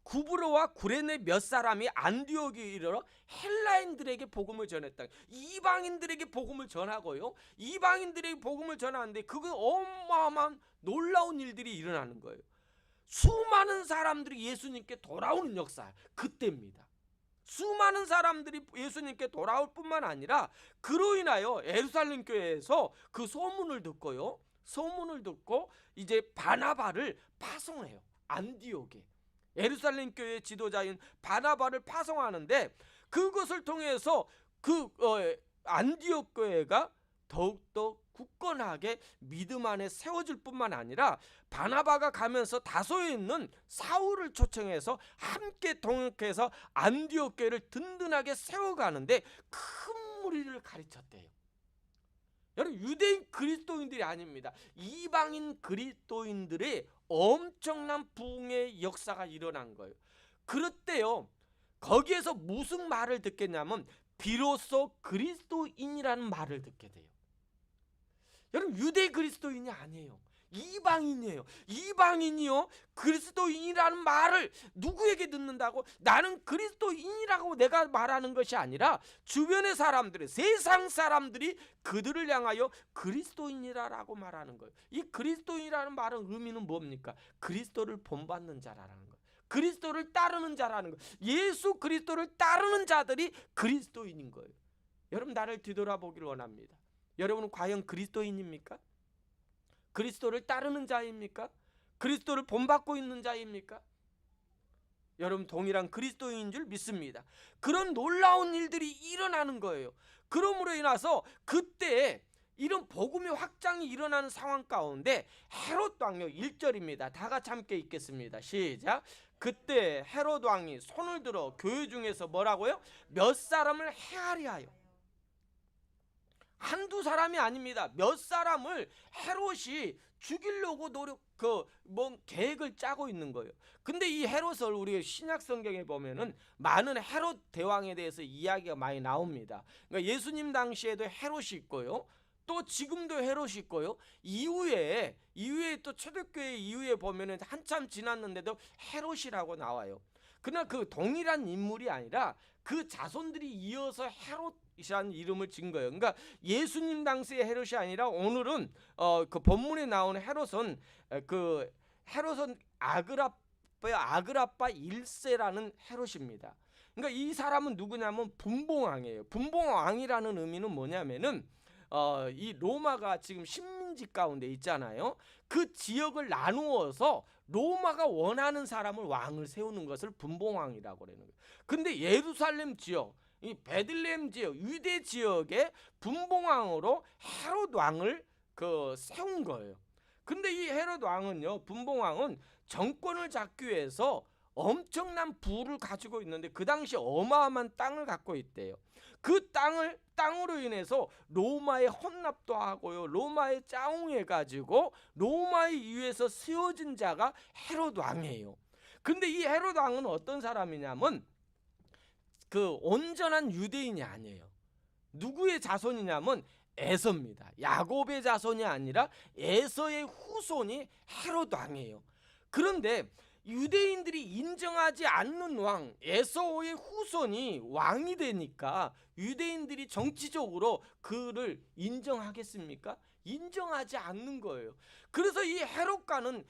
구브로와 구레네 몇 사람이 안디옥에 이르러 헬라인들에게 복음을 전했다. 이방인들에게 복음을 전하고요, 이방인들에게 복음을 전하는데 그거 어마어마한 놀라운 일들이 일어나는 거예요. 수많은 사람들이 예수님께 돌아오는 역사, 그때입니다. 수많은 사람들이 예수님께 돌아올 뿐만 아니라 그로 인하여 예루살렘 교회에서 그 소문을 듣고요, 소문을 듣고 이제 바나바를 파송해요. 안디옥에 예루살렘 교회의 지도자인 바나바를 파송하는데, 그것을 통해서 안디옥 교회가 더욱더 굳건하게 믿음 안에 세워질 뿐만 아니라 바나바가 가면서 다소에 있는 사울을 초청해서 함께 동역해서 안디옥 교회를 든든하게 세워가는데 큰 무리를 가르쳤대요. 여러분, 유대인 그리스도인들이 아닙니다. 이방인 그리스도인들의 엄청난 부흥의 역사가 일어난 거예요. 그렇대요. 거기에서 무슨 말을 듣겠냐면 비로소 그리스도인이라는 말을 듣게 돼요. 여러분, 유대 그리스도인이 아니에요. 이방인이에요. 이방인이요, 그리스도인이라는 말을 누구에게 듣는다고? 나는 그리스도인이라고 내가 말하는 것이 아니라 주변의 사람들이, 세상 사람들이 그들을 향하여 그리스도인이라고 말하는 거예요. 이 그리스도인이라는 말은 의미는 뭡니까? 그리스도를 본받는 자라는 거예요. 그리스도를 따르는 자라는 거예요. 예수 그리스도를 따르는 자들이 그리스도인인 거예요. 여러분, 나를 뒤돌아보기를 원합니다. 여러분은 과연 그리스도인입니까? 그리스도를 따르는 자입니까? 그리스도를 본받고 있는 자입니까? 여러분 동일한 그리스도인인 줄 믿습니다. 그런 놀라운 일들이 일어나는 거예요. 그러므로 인해서 그때 이런 복음의 확장이 일어나는 상황 가운데 헤롯 왕요 1절입니다. 다 같이 함께 읽겠습니다. 시작. 그때 헤롯 왕이 손을 들어 교회 중에서 뭐라고요? 몇 사람을 해하리 하여. 한두 사람이 아닙니다. 몇 사람을 헤롯이 죽이려고 계획을 짜고 있는 거예요. 근데 이 헤롯을 우리 신약 성경에 보면은 많은 헤롯 대왕에 대해서 이야기가 많이 나옵니다. 그러니까 예수님 당시에도 헤롯이 있고요. 또 지금도 헤롯이 있고요. 이후에 또 초대교회 이후에 보면은 한참 지났는데도 헤롯이라고 나와요. 그러나 그 동일한 인물이 아니라 그 자손들이 이어서 헤롯이라는 이름을 지은 거예요. 그러니까 예수님 당시의 헤롯이 아니라 오늘은 그 본문에 나오는 헤롯은 아그라빠 1세라는 헤롯입니다. 그러니까 이 사람은 누구냐면 분봉왕이에요. 분봉왕이라는 의미는 뭐냐면은 이 로마가 지금 식민지 가운데 있잖아요. 그 지역을 나누어서 로마가 원하는 사람을 왕을 세우는 것을 분봉왕이라고 그러는 거예요. 근데 예루살렘 지역, 이 베들레헴 지역, 유대 지역의 분봉왕으로 헤롯 왕을 세운 거예요. 근데 이 헤롯 왕은요, 분봉왕은 정권을 잡기 위해서 엄청난 부를 가지고 있는데 그 당시 어마어마한 땅을 갖고 있대요. 그 땅으로 인해서 로마에 헌납도 하고요, 로마에 짜웅해 가지고 로마에 의해서 세워진 자가 헤롯 왕이에요. 근데 이 헤롯 왕은 어떤 사람이냐면 그 온전한 유대인이 아니에요. 누구의 자손이냐면 에서입니다. 야곱의 자손이 아니라 에서의 후손이 헤롯 왕이에요. 그런데 유대인들이 인정하지 않는 왕 에서의 후손이 왕이 되니까 유대인들이 정치적으로 그를 인정하겠습니까? 인정하지 않는 거예요. 그래서 이 헤롯과는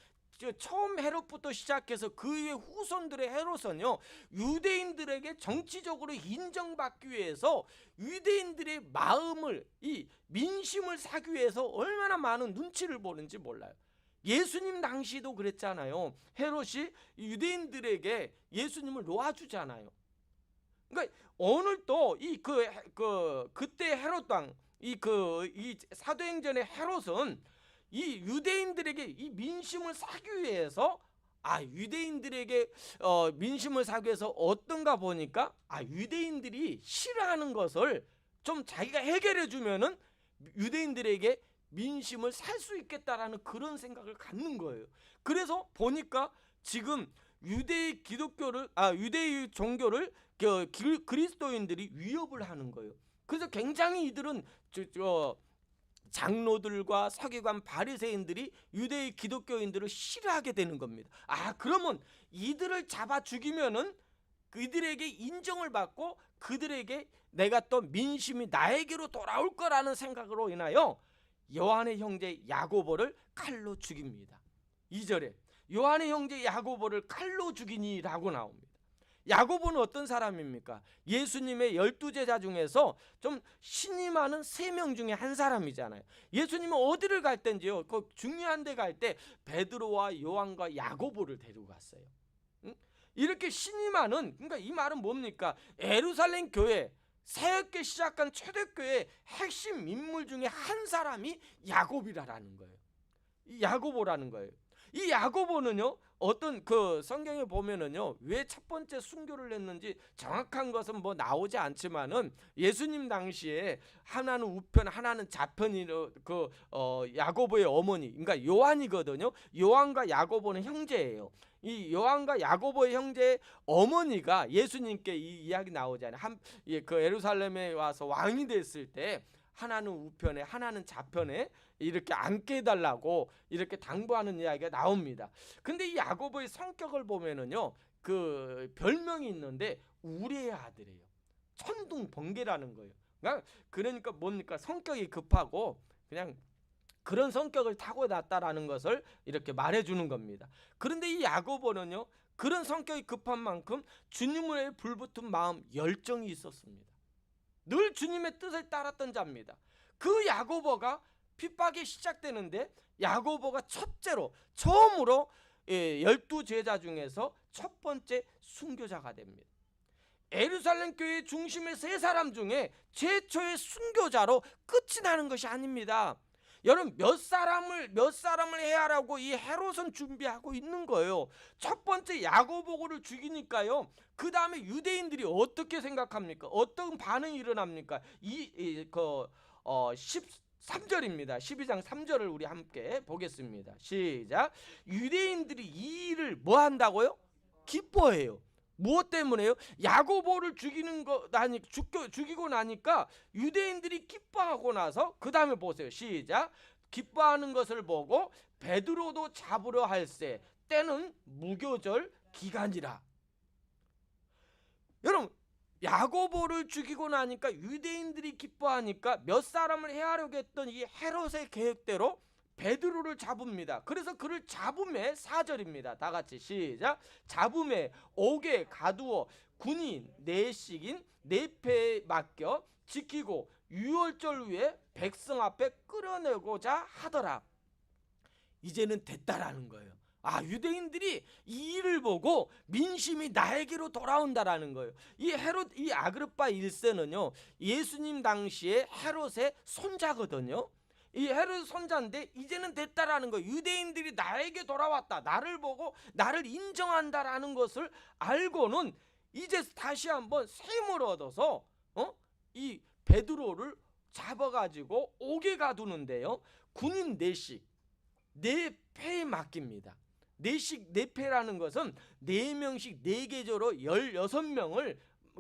처음 헤롯부터 시작해서 그 이후의 후손들의 헤롯은요, 유대인들에게 정치적으로 인정받기 위해서 유대인들의 마음을, 이 민심을 사기 위해서 얼마나 많은 눈치를 보는지 몰라요. 예수님 당시도 그랬잖아요. 헤롯이 유대인들에게 예수님을 놓아주잖아요. 그러니까 오늘도 그때 헤롯 왕, 이 사도행전의 헤롯은 이 유대인들에게 이 민심을 사기 위해서 유대인들에게 민심을 사기 위해서 어떤가 보니까 유대인들이 싫어하는 것을 좀 자기가 해결해 주면은 유대인들에게 민심을 살 수 있겠다라는 그런 생각을 갖는 거예요. 그래서 보니까 지금 유대의 종교를 그리스도인들이 위협을 하는 거예요. 그래서 굉장히 이들은 장로들과 서기관 바리새인들이 유대의 기독교인들을 싫어하게 되는 겁니다. 그러면 이들을 잡아 죽이면은 그들에게 인정을 받고 그들에게 내가 또 민심이 나에게로 돌아올 거라는 생각으로 인하여 요한의 형제 야고보를 칼로 죽입니다. 2절에 요한의 형제 야고보를 칼로 죽이니라고 나옵니다. 야고보는 어떤 사람입니까? 예수님의 12제자 중에서 좀 신이 많은 3명 중에 한 사람이잖아요. 예수님은 어디를 갈 때인지요, 그 중요한 데 갈 때 베드로와 요한과 야고보를 데리고 갔어요. 이렇게 신이 많은, 그러니까 이 말은 뭡니까? 예루살렘 교회 새롭게 시작한 초대교회 핵심 인물 중에 한 사람이 야고보라는 거예요. 이 야고보라는 거예요. 이 야고보는요, 어떤 성경에 보면은요, 왜 첫 번째 순교를 했는지 정확한 것은 나오지 않지만은 예수님 당시에 하나는 우편 하나는 좌편으로 야고보의 어머니, 그러니까 요한이거든요. 요한과 야고보는 형제예요. 이 요한과 야고보의 형제의 어머니가 예수님께 이 이야기 나오잖아요. 그 예루살렘에 와서 왕이 됐을 때 하나는 우편에 하나는 좌편에 이렇게 앉게 해달라고 이렇게 당부하는 이야기가 나옵니다. 근데 이 야고보의 성격을 보면은요, 그 별명이 있는데 우리의 아들이에요. 천둥 번개라는 거예요. 그러니까 뭡니까? 성격이 급하고 그냥 그런 성격을 타고났다라는 것을 이렇게 말해주는 겁니다. 그런데 이 야고보는요, 그런 성격이 급한 만큼 주님의 불붙은 마음, 열정이 있었습니다. 늘 주님의 뜻을 따랐던 자입니다. 그 야고보가 핍박이 시작되는데 야고보가 처음으로 12 제자 중에서 첫 번째 순교자가 됩니다. 예루살렘 교회 중심의 세 사람 중에 최초의 순교자로 끝이 나는 것이 아닙니다. 여러분, 몇 사람을 해하라고 이 헤롯은 준비하고 있는 거예요. 첫 번째 야고보를 죽이니까요. 그 다음에 유대인들이 어떻게 생각합니까? 어떤 반응이 일어납니까? 13절입니다. 12장 3절을 우리 함께 보겠습니다. 시작. 유대인들이 이 일을 뭐 한다고요? 기뻐해요. 무엇 때문에요? 야고보를 죽이고 나니까 유대인들이 기뻐하고 나서 그 다음에 보세요. 시작. 기뻐하는 것을 보고 베드로도 잡으려 할세 때는 무교절 기간이라. 여러분, 야고보를 죽이고 나니까 유대인들이 기뻐하니까 몇 사람을 해하려고 했던 이 헤롯의 계획대로 베드로를 잡습니다. 그래서 그를 잡음에 4절입니다. 다 같이 시작. 잡음에 옥에 가두어 군인 넷씩인 넷패에 맡겨 지키고 유월절 후에 백성 앞에 끌어내고자 하더라. 이제는 됐다라는 거예요. 유대인들이 이 일을 보고 민심이 나에게로 돌아온다라는 거예요. 이 아그리파 1세는요, 예수님 당시에 헤롯의 손자거든요. 이 헤롯 손자인데 이제는 됐다라는 거예요. 유대인들이 나에게 돌아왔다, 나를 보고 나를 인정한다라는 것을 알고는 이제 다시 한번 셈을 얻어서 이 베드로를 잡아가지고 옥에 가두는데요, 군인 넷씩 넷패에 맡깁니다. 넷패라는 것은 4명씩 4계조로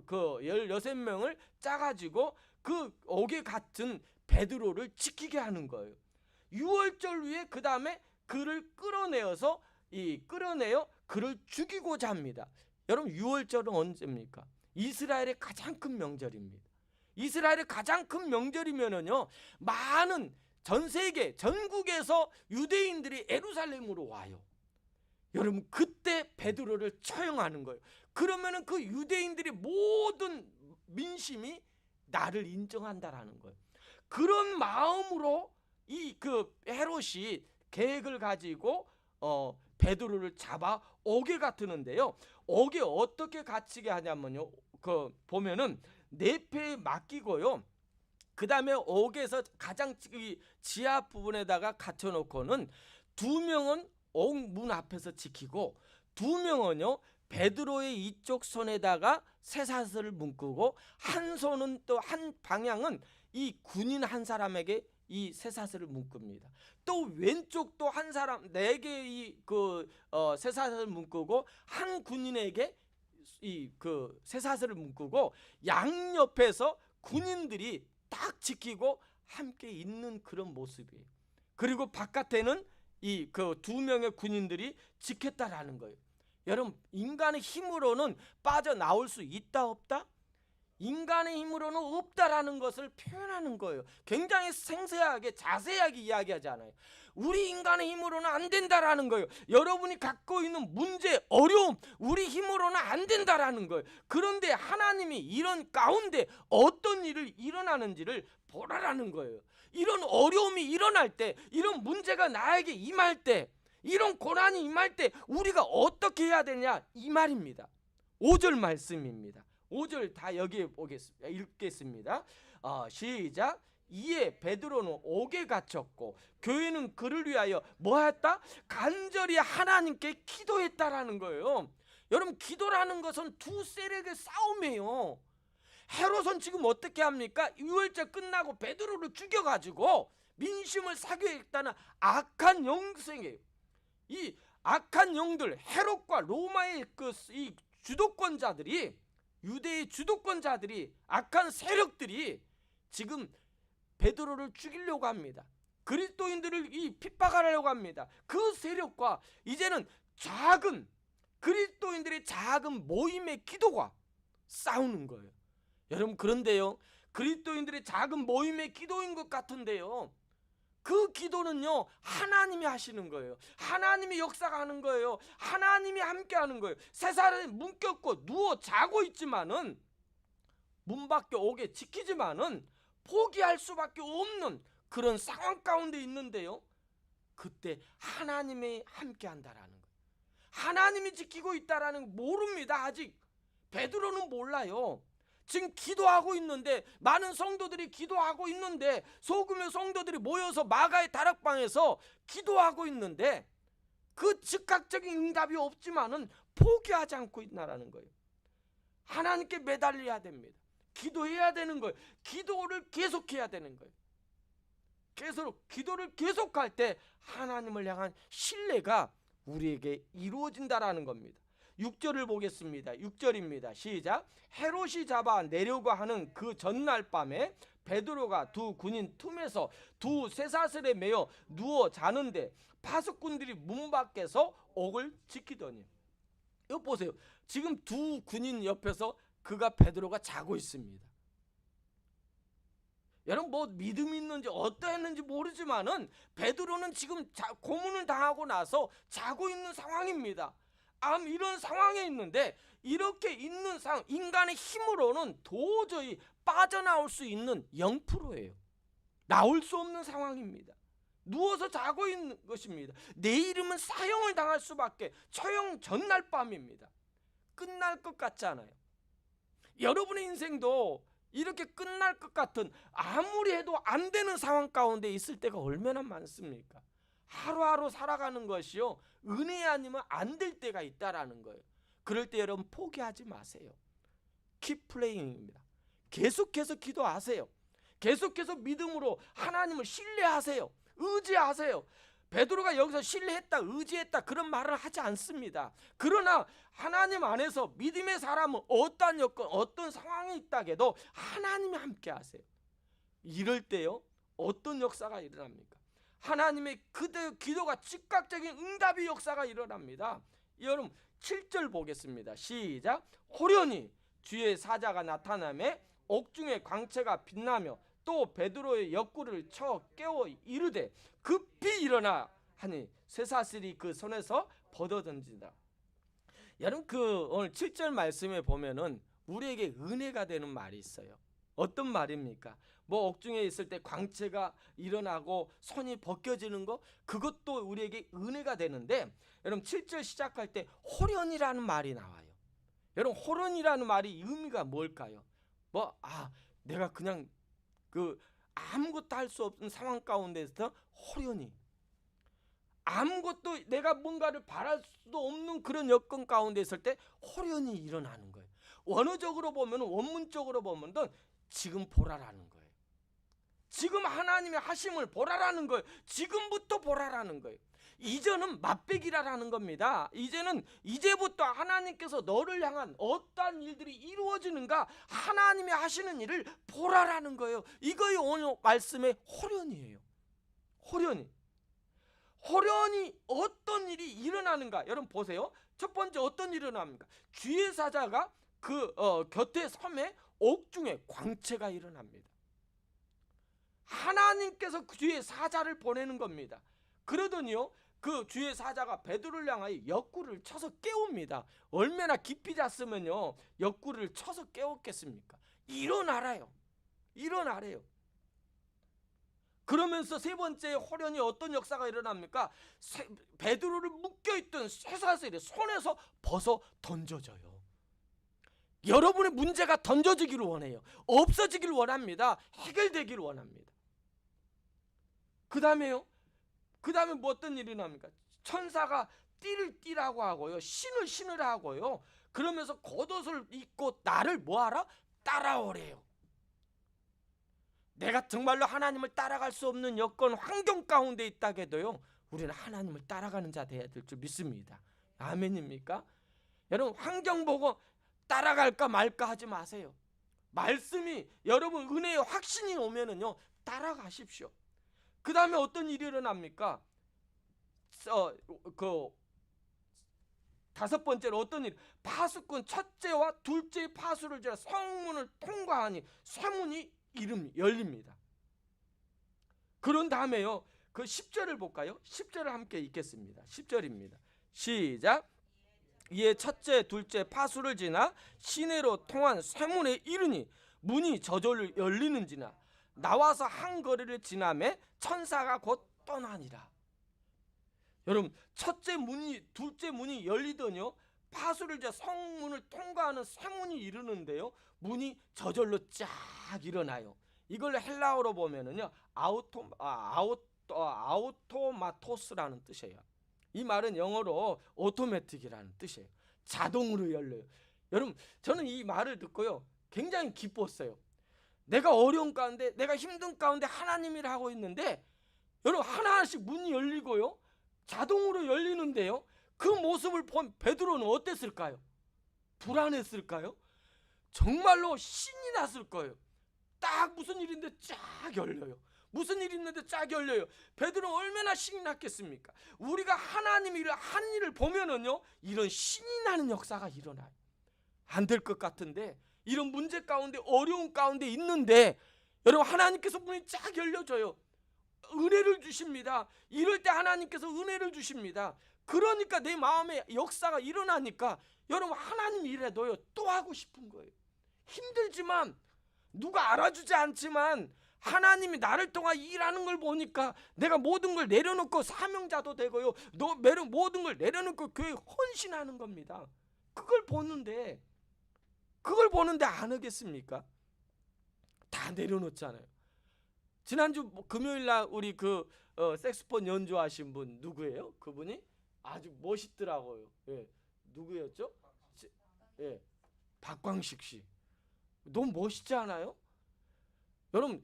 16명을 짜가지고 그 옥에 갇힌 베드로를 지키게 하는 거예요. 유월절 후에 그 다음에 그를 끌어내어 그를 죽이고자 합니다. 여러분, 유월절은 언제입니까? 이스라엘의 가장 큰 명절입니다. 이스라엘의 가장 큰 명절이면은요, 많은 전 세계 전국에서 유대인들이 예루살렘으로 와요. 여러분, 그때 베드로를 처형하는 거예요. 그러면은 그 유대인들이 모든 민심이 나를 인정한다라는 거예요. 그런 마음으로 헤롯이 계획을 가지고 베드로를 잡아 옥에 가두는데요. 옥에 어떻게 갇히게 하냐면요, 보면은 넷패에 맡기고요. 그 다음에 옥에서 가장 지하 부분에다가 갇혀놓고는 2명은 옥 문 앞에서 지키고 2명은요 베드로의 이쪽 손에다가 쇠사슬을 묶고 한 손은 또 한 방향은 이 군인 한 사람에게 이 쇠사슬을 묶습니다. 또 왼쪽도 한 사람 4개의 쇠사슬을 묶고 한 군인에게 이 쇠사슬을 묶고 양옆에서 군인들이 딱 지키고 함께 있는 그런 모습이에요. 그리고 바깥에는 이 2명의 군인들이 지켰다라는 거예요. 여러분, 인간의 힘으로는 빠져나올 수 있다 없다? 인간의 힘으로는 없다라는 것을 표현하는 거예요. 굉장히 생생하게 자세하게 이야기하잖아요. 우리 인간의 힘으로는 안 된다라는 거예요. 여러분이 갖고 있는 문제, 어려움, 우리 힘으로는 안 된다라는 거예요. 그런데 하나님이 이런 가운데 어떤 일을 일어나는지를 보라라는 거예요. 이런 어려움이 일어날 때, 이런 문제가 나에게 임할 때, 이런 고난이 임할 때 우리가 어떻게 해야 되냐, 이 말입니다. 5절 말씀입니다. 5절 다 여기에 읽겠습니다. 시작. 이에 베드로는 옥에 갇혔고 교회는 그를 위하여 뭐했다? 간절히 하나님께 기도했다라는 거예요. 여러분, 기도라는 것은 두 세력의 싸움이에요. 헤롯은 지금 어떻게 합니까? 유월절 끝나고 베드로를 죽여가지고 민심을 사교했다는 악한 영생이에요. 이 악한 영들, 헤롯과 로마의 이 주도권자들이, 유대의 주도권자들이, 악한 세력들이 지금 베드로를 죽이려고 합니다. 그리스도인들을 핍박하려고 합니다. 그 세력과 이제는 그리스도인들의 작은 모임의 기도가 싸우는 거예요. 여러분, 그런데요, 그리스도인들의 작은 모임의 기도인 것 같은데요, 그 기도는요 하나님이 하시는 거예요. 하나님이 역사하는 거예요. 하나님이 함께 하는 거예요. 세상에 묶였고 누워 자고 있지만은, 문 밖에 오게 지키지만은 포기할 수밖에 없는 그런 상황 가운데 있는데요, 그때 하나님이 함께 한다라는 거예요. 하나님이 지키고 있다라는 거 모릅니다. 아직 베드로는 몰라요. 지금 기도하고 있는데, 많은 성도들이 기도하고 있는데, 소금의 성도들이 모여서 마가의 다락방에서 기도하고 있는데 그 즉각적인 응답이 없지만은 포기하지 않고 있나라는 거예요. 하나님께 매달려야 됩니다. 기도해야 되는 거예요. 기도를 계속해야 되는 거예요. 기도를 계속할 때 하나님을 향한 신뢰가 우리에게 이루어진다라는 겁니다. 6절을 보겠습니다. 6절입니다. 시작. 헤롯이 잡아 내려고 하는 그 전날 밤에 베드로가 두 군인 틈에서 두 쇠사슬에 매여 누워 자는데 파수꾼들이 문 밖에서 옥을 지키더니. 이거 보세요. 지금 두 군인 옆에서 베드로가 자고 있습니다. 여러분, 뭐 믿음이 있는지 어떠했는지 모르지만은 베드로는 지금 고문을 당하고 나서 자고 있는 상황입니다. 이런 상황에 있는데, 이렇게 있는 상황, 인간의 힘으로는 도저히 빠져나올 수 있는 0%예요. 나올 수 없는 상황입니다. 누워서 자고 있는 것입니다. 내일이면 사형을 당할 수밖에. 처형 전날 밤입니다. 끝날 것 같지 않아요? 여러분의 인생도 이렇게 끝날 것 같은, 아무리 해도 안 되는 상황 가운데 있을 때가 얼마나 많습니까? 하루하루 살아가는 것이요, 은혜 아니면 안 될 때가 있다라는 거예요. 그럴 때 여러분 포기하지 마세요. Keep praying입니다. 계속해서 기도하세요. 계속해서 믿음으로 하나님을 신뢰하세요. 의지하세요. 베드로가 여기서 신뢰했다, 의지했다 그런 말을 하지 않습니다. 그러나 하나님 안에서 믿음의 사람은 어떠한 여건, 어떤 상황이 있다게도 하나님이 함께 하세요. 이럴 때요, 어떤 역사가 일어납니까? 하나님의 그대 기도가 즉각적인 응답의 역사가 일어납니다. 여러분 7절 보겠습니다. 시작. 호련히 주의 사자가 나타나매 옥중에 광채가 빛나며 또 베드로의 옆구리를 쳐 깨워 이르되 급히 일어나 하니 쇠사슬이 그 손에서 벗어던진다. 여러분, 오늘 7절 말씀에 보면은 우리에게 은혜가 되는 말이 있어요. 어떤 말입니까? 뭐 옥중에 있을 때 광채가 일어나고 손이 벗겨지는 거, 그것도 우리에게 은혜가 되는데, 여러분 7절 시작할 때 호련이라는 말이 나와요. 여러분, 호련이라는 말이 의미가 뭘까요? 내가 그냥 아무것도 할 수 없는 상황 가운데서 호련히, 아무것도 내가 뭔가를 바랄 수도 없는 그런 여건 가운데 있을 때 호련히 일어나는 거예요. 원어적으로 보면, 원문적으로 보면 지금 보라라는 거예요. 지금 하나님의 하심을 보라라는 거예요. 지금부터 보라라는 거예요. 이제는 맛배기라라는 겁니다. 이제부터 하나님께서 너를 향한 어떠한 일들이 이루어지는가, 하나님이 하시는 일을 보라라는 거예요. 이거의 오늘 말씀의 호련이에요. 호련히 어떤 일이 일어나는가. 여러분 보세요. 첫 번째 어떤 일이 일어납니까? 주의 사자가 곁에 섬에 옥중에 광채가 일어납니다. 하나님께서 그 주의 사자를 보내는 겁니다. 그러더니요, 그 주의 사자가 베드로를 향하여 옆구리를 쳐서 깨웁니다. 얼마나 깊이 잤으면요 옆구리를 쳐서 깨웠겠습니까? 일어나래요. 그러면서 세 번째 호련히 어떤 역사가 일어납니까? 베드로를 묶여있던 쇠사슬이 손에서 벗어 던져져요. 여러분의 문제가 던져지기를 원해요. 없어지기를 원합니다. 해결되기를 원합니다. 그 다음에 뭐 어떤 일이 납니까? 천사가 띠를 띠라고 하고요, 신을 신으라 하고요, 그러면서 겉옷을 입고 나를 뭐하라? 따라오래요. 내가 정말로 하나님을 따라갈 수 없는 여건, 환경 가운데 있다게도요, 우리는 하나님을 따라가는 자 되어야 될 줄 믿습니다. 아멘입니까? 여러분, 환경 보고 따라갈까 말까 하지 마세요. 말씀이, 여러분 은혜의 확신이 오면은요 따라가십시오. 그 다음에 어떤 일이 일어납니까? 다섯 번째로 어떤 일? 파수꾼 첫째와 둘째의 파수를 지나 성문을 통과하니 쇠문이 열립니다. 그런 다음에요, 그 10절을 볼까요? 10절을 함께 읽겠습니다. 10절입니다. 시작. 이에 첫째 둘째 파수를 지나 시내로 통한 쇠문에 이르니 문이 저절로 열리는지나 나와서 한 거리를 지나매 천사가 곧 떠나니라. 여러분 첫째 문이 둘째 문이 열리더니요 파수를 이제 성문을 통과하는 쇠문이 이르는데요 문이 저절로 쫙 일어나요. 이걸 헬라어로 보면은요 아우토마토스라는 뜻이에요. 이 말은 영어로 오토매틱이라는 뜻이에요. 자동으로 열려요. 여러분 저는 이 말을 듣고요 굉장히 기뻤어요. 내가 어려운 가운데 내가 힘든 가운데 하나님이라 하고 있는데 여러분 하나하나씩 문이 열리고요 자동으로 열리는데요 그 모습을 본 베드로는 어땠을까요? 불안했을까요? 정말로 신이 났을 거예요. 딱 무슨 일인데 쫙 열려요. 무슨 일이 있는데 쫙 열려요. 베드로는 얼마나 신이 났겠습니까? 우리가 하나님이 한 일을 보면은요 이런 신이 나는 역사가 일어나요. 안 될 것 같은데 이런 문제 가운데 어려운 가운데 있는데 여러분 하나님께서 문이 쫙 열려줘요. 은혜를 주십니다. 이럴 때 하나님께서 은혜를 주십니다. 그러니까 내 마음에 역사가 일어나니까 여러분 하나님 일해도요 또 하고 싶은 거예요. 힘들지만 누가 알아주지 않지만 하나님이 나를 통해 일하는 걸 보니까 내가 모든 걸 내려놓고 사명자도 되고요 모든 걸 내려놓고 교회에 헌신하는 겁니다. 그걸 보는데 안 하겠습니까? 다 내려놓잖아요. 지난주 금요일날 우리 색소폰 연주하신 분 누구예요? 그분이 아주 멋있더라고요. 예, 누구였죠? 예, 박광식 씨. 너무 멋있지 않아요? 여러분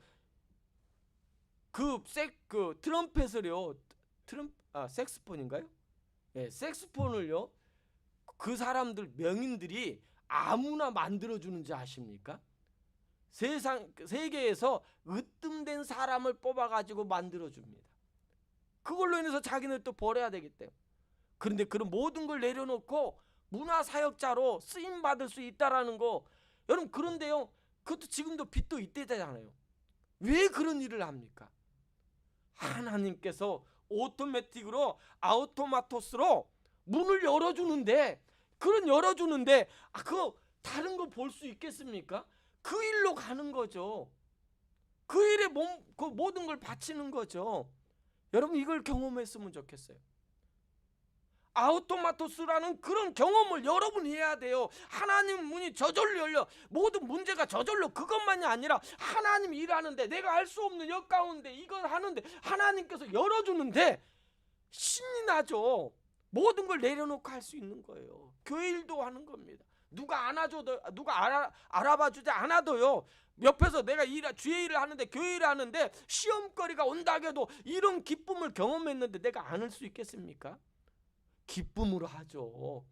트럼펫을요, 색소폰인가요? 예, 색소폰을요 그 사람들 명인들이 아무나 만들어주는지 아십니까? 세계에서 으뜸된 사람을 뽑아가지고 만들어줍니다. 그걸로 인해서 자기는 또 벌어야 되기 때문에. 그런데 그런 모든 걸 내려놓고 문화사역자로 쓰임받을 수 있다라는 거 여러분 그런데요 그것도 지금도 빚도 있대잖아요. 왜 그런 일을 합니까? 하나님께서 오토매틱으로 아우토마토스로 문을 열어주는데 그거 다른 거 볼 수 있겠습니까? 그 일로 가는 거죠. 그 일에 그 모든 걸 바치는 거죠. 여러분 이걸 경험했으면 좋겠어요. 아우토마토스라는 그런 경험을 여러분이 해야 돼요. 하나님 문이 저절로 열려. 모든 문제가 저절로 그것만이 아니라 하나님이 일하는데 내가 할 수 없는 역 가운데 이걸 하는데 하나님께서 열어주는데 신이 나죠. 모든 걸 내려놓고 할 수 있는 거예요. 교회 일도 하는 겁니다. 누가 안아줘도 누가 알아봐주지 않아도요 옆에서 내가 주의 일을 하는데 교회 일을 하는데 시험거리가 온다 해도 이런 기쁨을 경험했는데 내가 안 할 수 있겠습니까? 기쁨으로 하죠.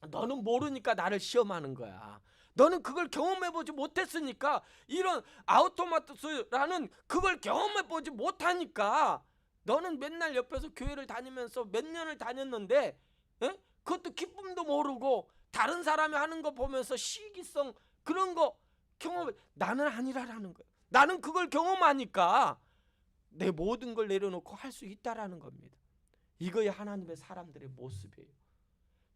너는 모르니까 나를 시험하는 거야. 너는 그걸 경험해보지 못했으니까 이런 아우토마토스라는 그걸 경험해보지 못하니까 너는 맨날 옆에서 교회를 다니면서 몇 년을 다녔는데 그것도 기쁨도 모르고 다른 사람이 하는 거 보면서 시기성 그런 거 경험 나는 아니라라는 거예요. 나는 그걸 경험하니까 내 모든 걸 내려놓고 할 수 있다라는 겁니다. 이거야 하나님의 사람들의 모습이에요.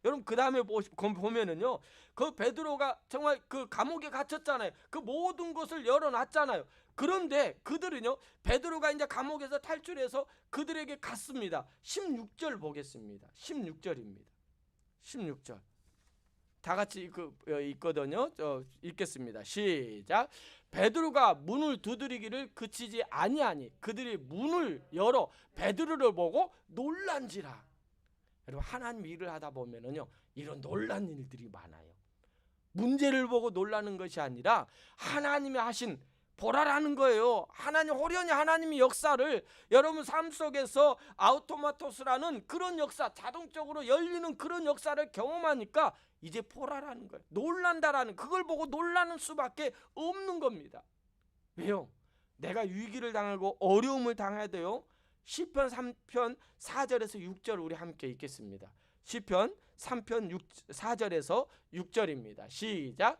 여러분 그 다음에 보면은요 그 베드로가 정말 그 감옥에 갇혔잖아요. 그 모든 것을 열어놨잖아요. 그런데 그들은요 베드로가 이제 감옥에서 탈출해서 그들에게 갔습니다. 16절 보겠습니다. 16절입니다. 16절 다 같이 있거든요. 읽겠습니다. 시작. 베드로가 문을 두드리기를 그치지 아니하니 그들이 문을 열어 베드로를 보고 놀란지라. 여러분 하나님 일을 하다 보면은요 이런 놀란 일들이 많아요. 문제를 보고 놀라는 것이 아니라 하나님이 하신 보라라는 거예요. 호련히 하나님의 역사를 여러분 삶 속에서 아우토마토스라는 그런 역사, 자동적으로 열리는 그런 역사를 경험하니까 이제 보라라는 거예요. 놀란다라는 그걸 보고 놀라는 수밖에 없는 겁니다. 왜요? 내가 위기를 당하고 어려움을 당해야 돼요. 시편 3편 4절에서 6절 우리 함께 읽겠습니다. 시편 3편 4절에서 6절입니다. 시작.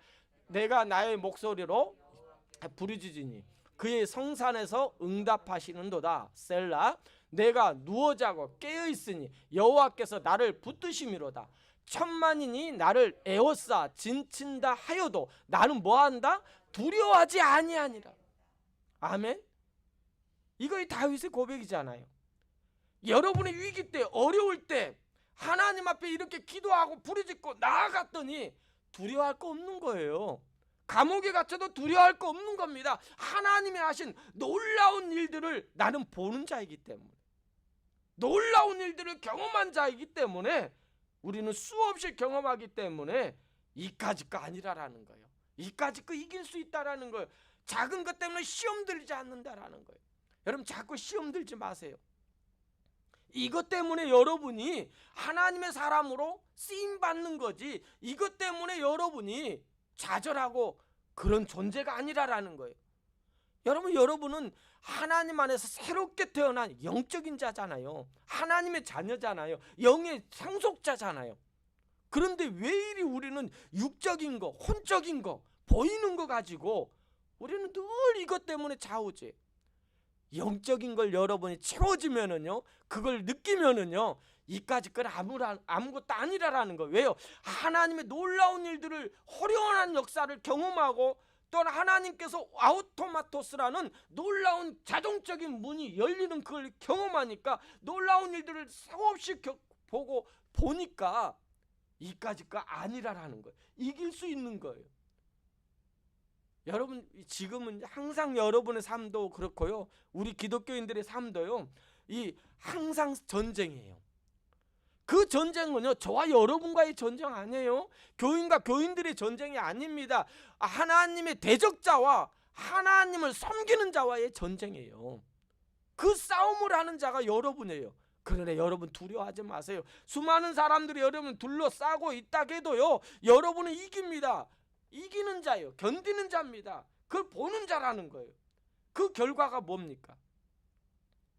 내가 나의 목소리로 부르짖으니 그의 성산에서 응답하시는도다. 셀라. 내가 누워 자고 깨어 있으니 여호와께서 나를 붙드심이로다. 천만인이 나를 에워싸 진친다 하여도 나는 뭐한다? 두려워하지 아니하니라. 아멘. 이거 다윗의 고백이잖아요. 여러분의 위기 때, 어려울 때 하나님 앞에 이렇게 기도하고 부르짖고 나아갔더니 두려워할 거 없는 거예요. 감옥에 갇혀도 두려워할 거 없는 겁니다. 하나님이 하신 놀라운 일들을 나는 보는 자이기 때문에, 놀라운 일들을 경험한 자이기 때문에, 우리는 수없이 경험하기 때문에 이까짓 거 아니라라는 거예요. 이까짓 거 이길 수 있다라는 거예요. 작은 것 때문에 시험 들지 않는다라는 거예요. 여러분 자꾸 시험 들지 마세요. 이것 때문에 여러분이 하나님의 사람으로 쓰임 받는 거지, 이것 때문에 여러분이 좌절하고 그런 존재가 아니라라는 거예요. 여러분은 하나님 안에서 새롭게 태어난 영적인 자잖아요. 하나님의 자녀잖아요. 영의 상속자잖아요. 그런데 왜 이리 우리는 육적인 거, 혼적인 거, 보이는 거 가지고 우리는 늘 이것 때문에 좌우지. 영적인 걸 여러분이 채워지면은요, 그걸 느끼면은요, 이까짓 건 아무것도 아니라라는 거예요. 왜요? 하나님의 놀라운 일들을, 호련한 역사를 경험하고, 또한 하나님께서 아우토마토스라는 놀라운 자동적인 문이 열리는 그걸 경험하니까, 놀라운 일들을 수없이 보고 보니까 이까짓 거 아니라라는 거예요. 이길 수 있는 거예요. 여러분 지금은 항상 여러분의 삶도 그렇고요, 우리 기독교인들의 삶도요, 이 항상 전쟁이에요. 그 전쟁은요, 저와 여러분과의 전쟁 아니에요. 교인과 교인들의 전쟁이 아닙니다. 하나님의 대적자와 하나님을 섬기는 자와의 전쟁이에요. 그 싸움을 하는 자가 여러분이에요. 그러나 여러분 두려워하지 마세요. 수많은 사람들이 여러분 둘러싸고 있다 해도요, 여러분은 이깁니다. 이기는 자예요. 견디는 자입니다. 그걸 보는 자라는 거예요. 그 결과가 뭡니까?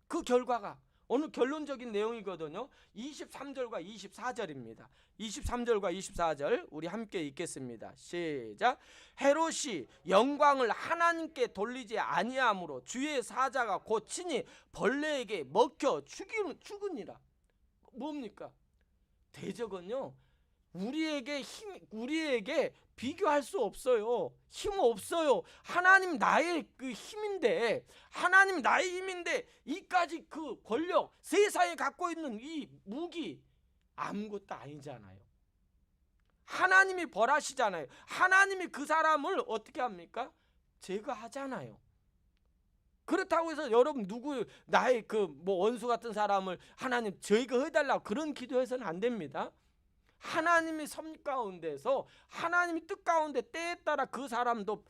그 결과가 오늘 결론적인 내용이거든요. 23절과 24절입니다. 23절과 24절 우리 함께 읽겠습니다. 시작. 헤롯이 영광을 하나님께 돌리지 아니함으로 주의 사자가 곧 친히 벌레에게 먹혀 죽으니라. 뭡니까? 대적은요, 우리에게 비교할 수 없어요. 힘 없어요. 하나님 나의 그 힘인데, 하나님 나의 힘인데, 이까지 그 권력, 세상에 갖고 있는 이 무기 아무것도 아니잖아요. 하나님이 벌하시잖아요. 하나님이 그 사람을 어떻게 합니까? 제거하잖아요. 그렇다고 해서 여러분 나의 그 원수 같은 사람을 하나님 제거해달라고 그런 기도해서는 안 됩니다. 하나님의 섬 가운데서, 하나님의 뜻 가운데 때에 따라 그 사람도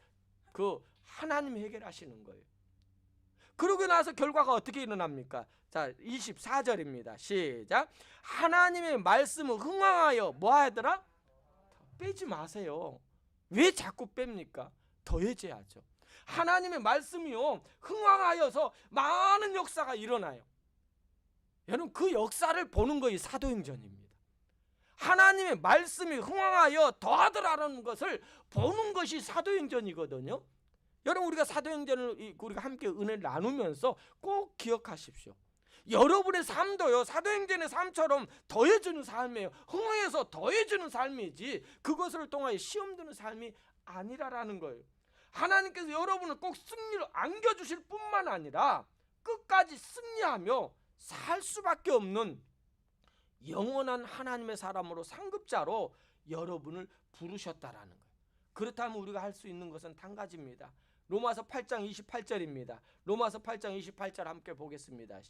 그 하나님이 해결하시는 거예요. 그러고 나서 결과가 어떻게 일어납니까? 자, 24절입니다. 시작. 하나님의 말씀을 흥황하여 뭐 하더라? 빼지 마세요. 왜 자꾸 뺍니까? 더해져야죠. 하나님의 말씀이요, 흥황하여서 많은 역사가 일어나요. 여러분 그 역사를 보는 것이 사도행전입니다. 하나님의 말씀이 흥황하여 더하더라는 것을 보는 것이 사도행전이거든요. 여러분 우리가 사도행전을 우리가 함께 은혜를 나누면서 꼭 기억하십시오. 여러분의 삶도요, 사도행전의 삶처럼 더해지는 삶이에요. 흥황해서 더해지는 삶이지 그것을 통하여 시험 드는 삶이 아니라라는 거예요. 하나님께서 여러분을 꼭 승리를 안겨주실 뿐만 아니라 끝까지 승리하며 살 수밖에 없는 영원한 하나님의 사람으로 상급자로 여러분을 부르셨다라는 거예요. 그렇다면 우리가 할 수 있는 것은 한 가지입니다. 로마서 8장 28절입니다. 로마서 8장 28절 함께 보겠습니다.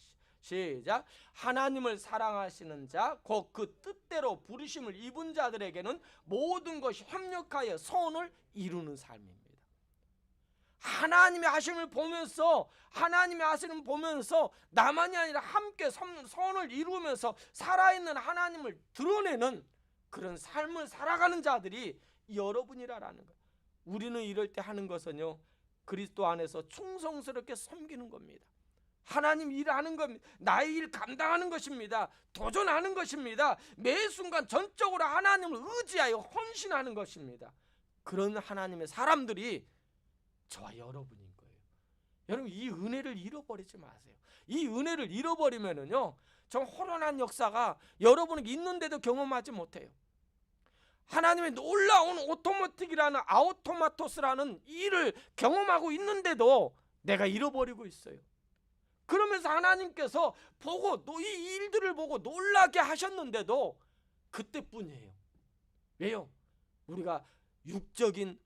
시작. 하나님을 사랑하시는 자 곧 그 뜻대로 부르심을 입은 자들에게는 모든 것이 협력하여 선을 이루는 삶입니다. 하나님의 하심을 보면서, 하나님의 하심을 보면서 나만이 아니라 함께 선을 이루면서 살아있는 하나님을 드러내는 그런 삶을 살아가는 자들이 여러분이라는 거예요. 우리는 이럴 때 하는 것은요, 그리스도 안에서 충성스럽게 섬기는 겁니다. 하나님 일하는 겁니다. 나의 일 감당하는 것입니다. 도전하는 것입니다. 매 순간 전적으로 하나님을 의지하여 헌신하는 것입니다. 그런 하나님의 사람들이 저와 여러분인 거예요. 여러분 이 은혜를 잃어버리지 마세요. 이 은혜를 잃어버리면은요, 정 호련한 역사가 여러분에게 있는데도 경험하지 못해요. 하나님의 놀라운 오토마틱이라는 아우토마토스라는 일을 경험하고 있는데도 내가 잃어버리고 있어요. 그러면서 그래서 하나님께서 보고 이 일들을 보고 놀라게 하셨는데도 그때뿐이에요. 왜요? 우리가 육적인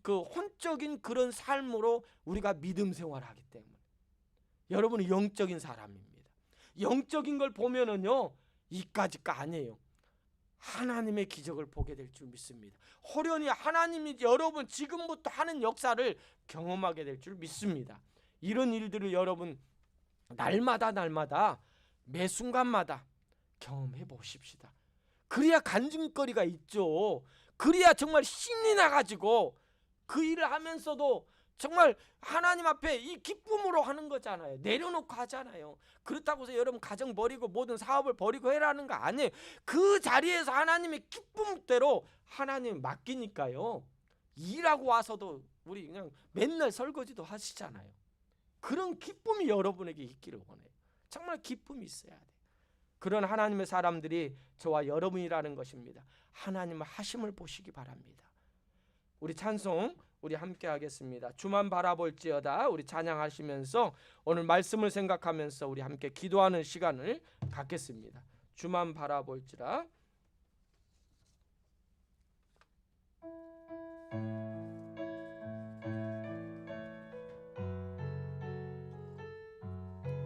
혼적인 그런 삶으로 우리가 믿음 생활하기 때문에. 여러분은 영적인 사람입니다. 영적인 걸 보면은요, 이까지가 아니에요. 하나님의 기적을 보게 될 줄 믿습니다. 호련히 하나님이 여러분 지금부터 하는 역사를 경험하게 될 줄 믿습니다. 이런 일들을 여러분 날마다 매 순간마다 경험해 보십시다. 그래야 간증거리가 있죠. 그래야 정말 신이 나가지고 그 일을 하면서도 정말 하나님 앞에 이 기쁨으로 하는 거잖아요. 내려놓고 하잖아요. 그렇다고 해서 여러분 가정 버리고 모든 사업을 버리고 해라는 거 아니에요. 그 자리에서 하나님의 기쁨대로 하나님 맡기니까요. 일하고 와서도 우리 그냥 맨날 설거지도 하시잖아요. 그런 기쁨이 여러분에게 있기를 원해요. 정말 기쁨이 있어야 돼요. 그런 하나님의 사람들이 저와 여러분이라는 것입니다. 하나님의 하심을 보시기 바랍니다. 우리 찬송 우리 함께 하겠습니다. 주만 바라볼지어다. 우리 찬양하시면서 오늘 말씀을 생각하면서 우리 함께 기도하는 시간을 갖겠습니다. 주만 바라볼지라.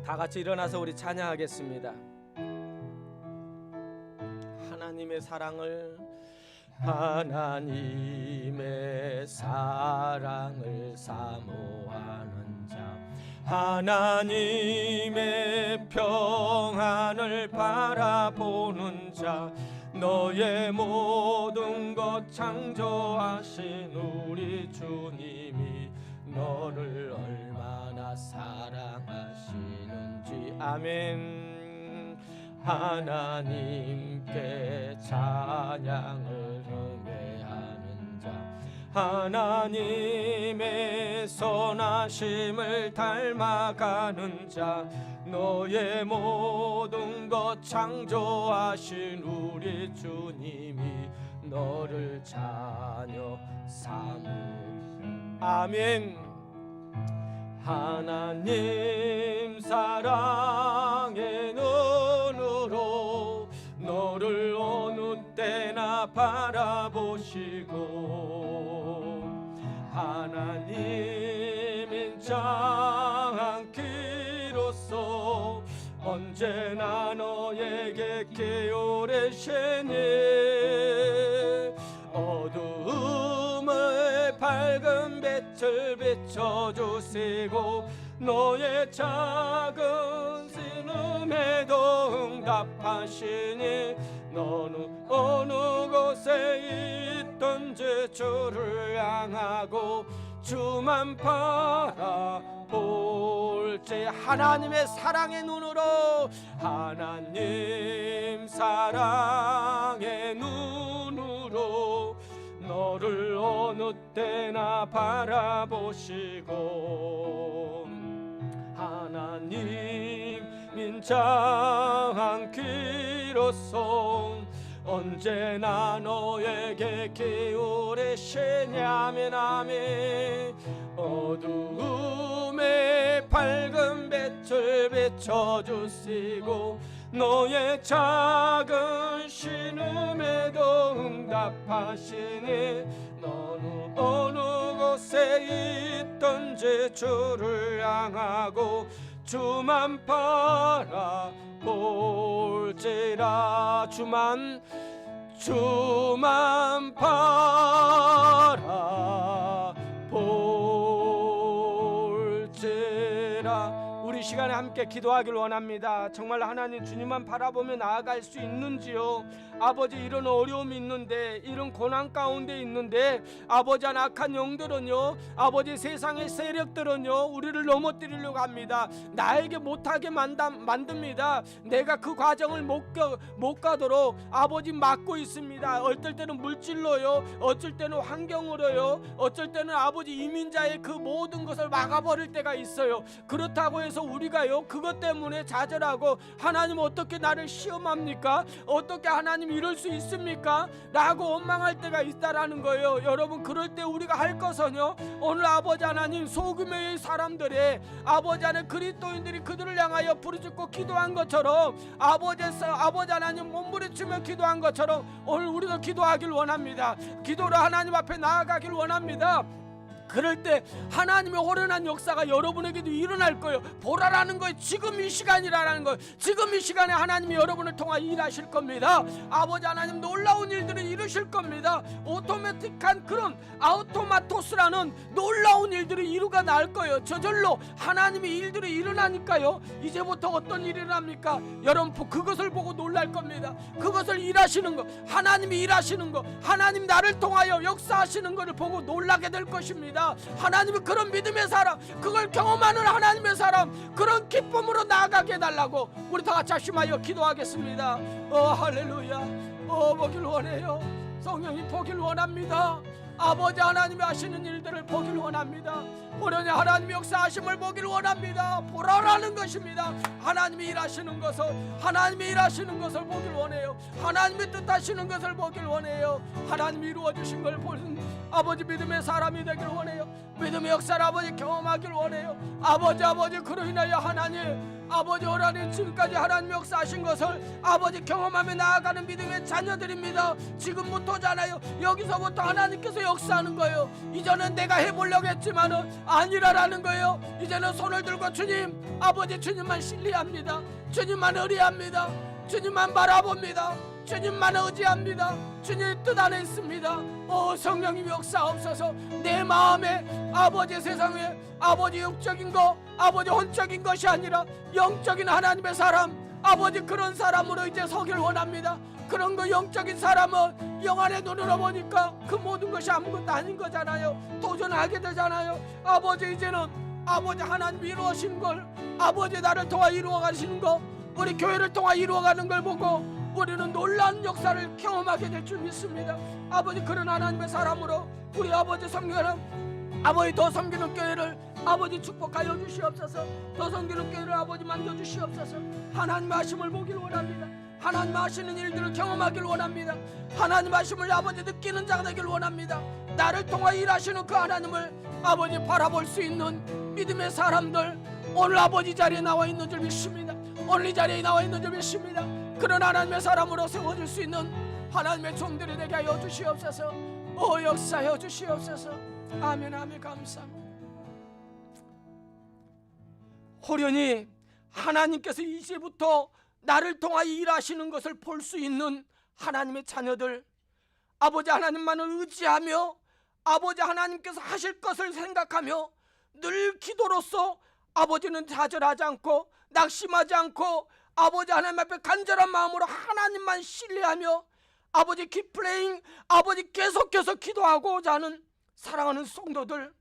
다 같이 일어나서 우리 찬양하겠습니다. 하나님의 사랑을 사모하는 자, 하나님의 평안을 바라보는 자, 너의 모든 것 창조하신 우리 주님이 너를 얼마나 사랑하시는지. 아멘. 하나님께 찬양을 흥해하는 자, 하나님의 선하심을 닮아가는 자, 너의 모든 것 창조하신 우리 주님이 너를 자녀 삼으신. 아멘. 하나님 사랑의 눈으로 너를 어느 때나 바라보시고, 하나님 인자한 기로서 언제나 너에게 기울이시니, 어두움의 밝은 빛을 비춰주시고 너의 작은 신음에도 응답하시니, 너는 어느 곳에 있든지 주를 향하고 주만 바라볼지. 하나님의 사랑의 눈으로, 하나님 사랑의 눈으로 너를 어느 때나 바라보시고, 하나님 인자한 귀로서 언제나 너에게 기울이시냐면, 아멘. 어두움의 밝은 빛을 비춰주시고 너의 작은 신음에도 응답하시니, 너는 어느 곳에 있든지 주를 향하고 주만 바라볼지라. 주만 바라볼지라. 우리 시간에 함께 기도하길 원합니다. 정말 하나님 주님만 바라보며 나아갈 수 있는지요? 아버지, 이런 어려움이 있는데, 이런 고난 가운데 있는데, 아버지, 악한 영들은요, 아버지, 세상의 세력들은요 우리를 넘어뜨리려고 합니다. 나에게 못하게 만듭니다. 내가 그 과정을 못 가도록 아버지 막고 있습니다. 어떨 때는 물질로요, 어쩔 때는 환경으로요, 어쩔 때는 아버지 이민자의 그 모든 것을 막아버릴 때가 있어요. 그렇다고 해서 우리가요 그것 때문에 좌절하고 하나님 어떻게 나를 시험합니까? 어떻게 하나님 이럴 수 있습니까? 라고 원망할 때가 있다라는 거예요. 여러분, 그럴 때 우리가 할 것은요, 오늘 아버지 하나님 소규모의 사람들의 아버지 하나님 그리스도인들이 그들을 향하여 부르짖고 기도한 것처럼 아버지 하나님 몸부림치며 기도한 것처럼 오늘 우리도 기도하길 원합니다. 기도로 하나님 앞에 나아가길 원합니다. 그럴 때 하나님의 호련한 역사가 여러분에게도 일어날 거예요. 보라라는 거예요. 지금 이 시간이라는 거예요. 지금 이 시간에 하나님이 여러분을 통하여 일하실 겁니다. 아버지 하나님 놀라운 일들을 이루실 겁니다. 오토매틱한 그런 아우토마토스라는 놀라운 일들이 이루가 날 거예요. 저절로 하나님의 일들이 일어나니까요, 이제부터 어떤 일이 일어납니까? 여러분, 그것을 보고 놀랄 겁니다. 그것을 일하시는 거, 하나님이 일하시는 거, 하나님 나를 통하여 역사하시는 것을 보고 놀라게 될 것입니다. 하나님은 그런 믿음의 사람, 그걸 경험하는 하나님의 사람, 그런 기쁨으로 나아가게 해달라고 우리 다 같이 합심하여 기도하겠습니다. 할렐루야. 보길 원해요. 성령이 보길 원합니다. 아버지 하나님이 하시는 일들을 보길 원합니다. 호련히 하나님의 역사하심을 보길 원합니다. 보라라는 것입니다. 하나님이 일하시는 것을, 하나님이 일하시는 것을 보길 원해요. 하나님이 뜻하시는 것을 보길 원해요. 하나님이 이루어주신 걸 보는 아버지 믿음의 사람이 되길 원해요. 믿음의 역사를 아버지 경험하길 원해요. 아버지 그로 인하여 하나님 아버지 하나님 지금까지 하나님 역사하신 것을 아버지 경험하며 나아가는 믿음의 자녀들입니다. 지금부터잖아요. 여기서부터 하나님께서 역사하는 거예요. 이전엔 내가 해보려고 했지만은 아니라라는 거예요. 이제는 손을 들고 주님, 아버지 주님만 신뢰합니다. 주님만 의뢰합니다. 주님만 바라봅니다. 주님만 의지합니다. 주님 뜻 안에 있습니다. 성령님 역사옵소서. 내 마음에 아버지 세상에 아버지 육적인 거, 아버지 혼적인 것이 아니라 영적인 하나님의 사람, 아버지 그런 사람으로 이제 서길 원합니다. 그런 거 영적인 사람은 영안의 눈으로 보니까 그 모든 것이 아무것도 아닌 거잖아요. 도전하게 되잖아요. 아버지 이제는 아버지 하나님 이루어진 걸, 아버지 나를 통하 이루어 가시는 거, 우리 교회를 통하 이루어가는 걸 보고 우리는 놀라운 역사를 경험하게 될 줄 믿습니다. 아버지 그런 하나님의 사람으로 우리 아버지 섬기는 아버지 더 섬기는 교회를 아버지 축복하여 주시옵소서. 더 섬기는 교회를 아버지 만져 주시옵소서. 하나님 하심을 보길 원합니다. 하나님 하시는 일들을 경험하길 원합니다. 하나님 하심을 아버지 느끼는 자가 되길 원합니다. 나를 통하 일하시는 그 하나님을 아버지 바라볼 수 있는 믿음의 사람들 오늘 아버지 자리에 나와 있는 줄 믿습니다. 오늘 이 자리에 나와 있는 줄 믿습니다. 그런 하나님의 사람으로 세워질 수 있는 하나님의 종들이 되게 하여 주시옵소서. 역사하여 주시옵소서. 아멘 아멘. 감사합니다. 호련히 하나님께서 이제부터 나를 통하여 일하시는 것을 볼 수 있는 하나님의 자녀들, 아버지 하나님만을 의지하며 아버지 하나님께서 하실 것을 생각하며 늘 기도로서 아버지는 좌절하지 않고 낙심하지 않고 아버지 하나님 앞에 간절한 마음으로 하나님만 신뢰하며 아버지 기프레잉 아버지 계속해서 기도하고자 하는 사랑하는 성도들,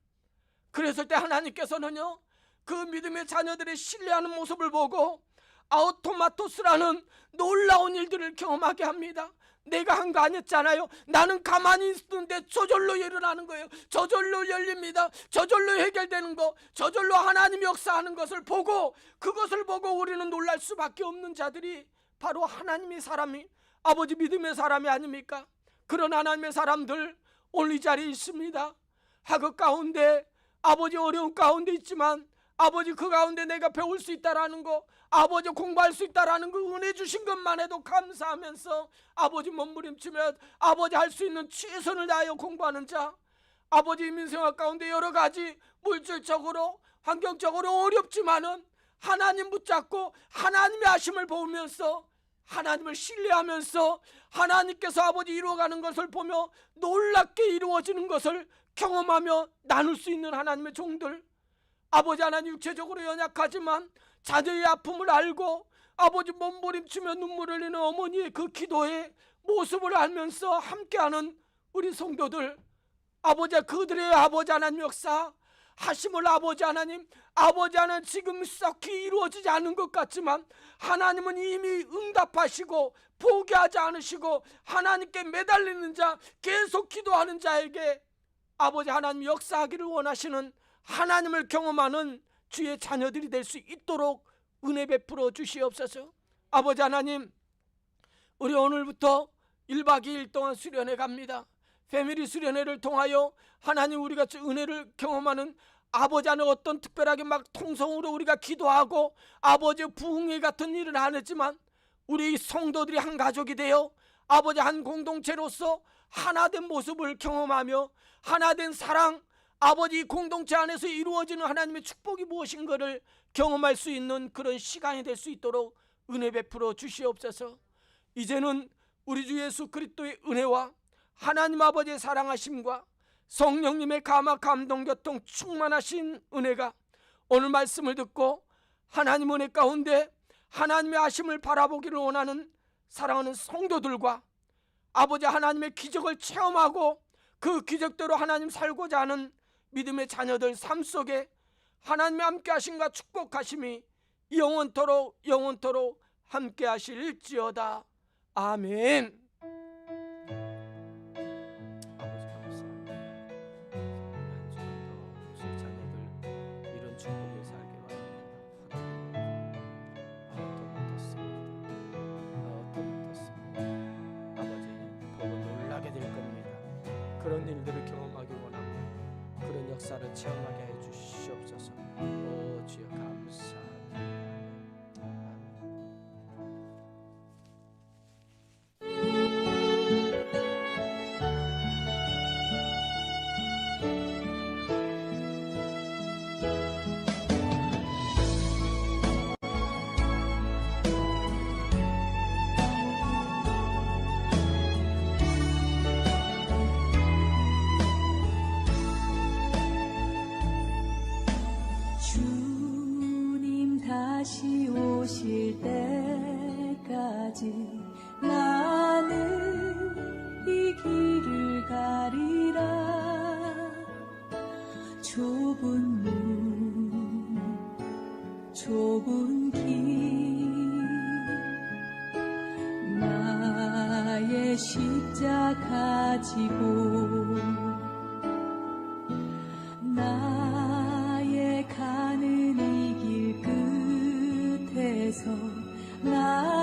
그랬을 때 하나님께서는요 그 믿음의 자녀들의 신뢰하는 모습을 보고 아우토마토스라는 놀라운 일들을 경험하게 합니다. 내가 한 거 아니었잖아요. 나는 가만히 있었는데 저절로 일어나는 거예요. 저절로 열립니다. 저절로 해결되는 거, 저절로 하나님이 역사하는 것을 보고, 그것을 보고 우리는 놀랄 수밖에 없는 자들이 바로 하나님의 사람이 아버지 믿음의 사람이 아닙니까? 그런 하나님의 사람들 오늘 이 자리에 있습니다. 학업 가운데 아버지 어려운 가운데 있지만 아버지 그 가운데 내가 배울 수 있다라는 거, 아버지 공부할 수 있다라는 거 은혜 주신 것만 해도 감사하면서 아버지 몸부림치며 아버지 할 수 있는 최선을 다하여 공부하는 자, 아버지 민생활 가운데 여러 가지 물질적으로 환경적으로 어렵지만은 하나님 붙잡고 하나님의 하심을 보면서 하나님을 신뢰하면서 하나님께서 아버지 이루어가는 것을 보며 놀랍게 이루어지는 것을 경험하며 나눌 수 있는 하나님의 종들, 아버지 하나님 육체적으로 연약하지만 자녀의 아픔을 알고 아버지 몸부림치며 눈물 흘리는 어머니의 그 기도의 모습을 알면서 함께하는 우리 성도들, 아버지 그들의 아버지 하나님 역사 하심을 아버지 하나님 지금 썩히 이루어지지 않은 것 같지만 하나님은 이미 응답하시고 포기하지 않으시고 하나님께 매달리는 자, 계속 기도하는 자에게 아버지 하나님 역사하기를 원하시는 하나님을 경험하는 주의 자녀들이 될 수 있도록 은혜 베풀어 주시옵소서. 아버지 하나님, 우리 오늘부터 1박 2일 동안 수련회 갑니다. 패밀리 수련회를 통하여 하나님 우리가 은혜를 경험하는 아버지 안에 어떤 특별하게 막 통성으로 우리가 기도하고 아버지 부흥회 같은 일은 안 했지만 우리 성도들이 한 가족이 되어 아버지 한 공동체로서 하나된 모습을 경험하며 하나된 사랑, 아버지 공동체 안에서 이루어지는 하나님의 축복이 무엇인가를 경험할 수 있는 그런 시간이 될 수 있도록 은혜 베풀어 주시옵소서. 이제는 우리 주 예수 그리스도의 은혜와 하나님 아버지의 사랑하심과 성령님의 감화 감동 교통 충만하신 은혜가 오늘 말씀을 듣고 하나님 은혜 가운데 하나님의 하심을 바라보기를 원하는 사랑하는 성도들과 아버지 하나님의 기적을 체험하고 그 기적대로 하나님 살고자 하는 믿음의 자녀들 삶 속에 하나님의 함께 하심과 축복하심이 영원토록 함께 하실지어다. 아멘. 아버지 감사합니다. 한 주간도 주의 자녀들 이런 축복에 살게 바랍니다. 또 못했습니다. 아버지 보고 놀라게 될 겁니다. 그런 일들을 경험하기 원하고 그런 역사를 체험하게 해 주시옵소서. 오 주여 감사합니다. 주님 다시 오실 때까지 나는 이 길을 가리라. 좁은 문 좁은 길 나의 십자가 지고 나의 가는 이 길 끝에서 나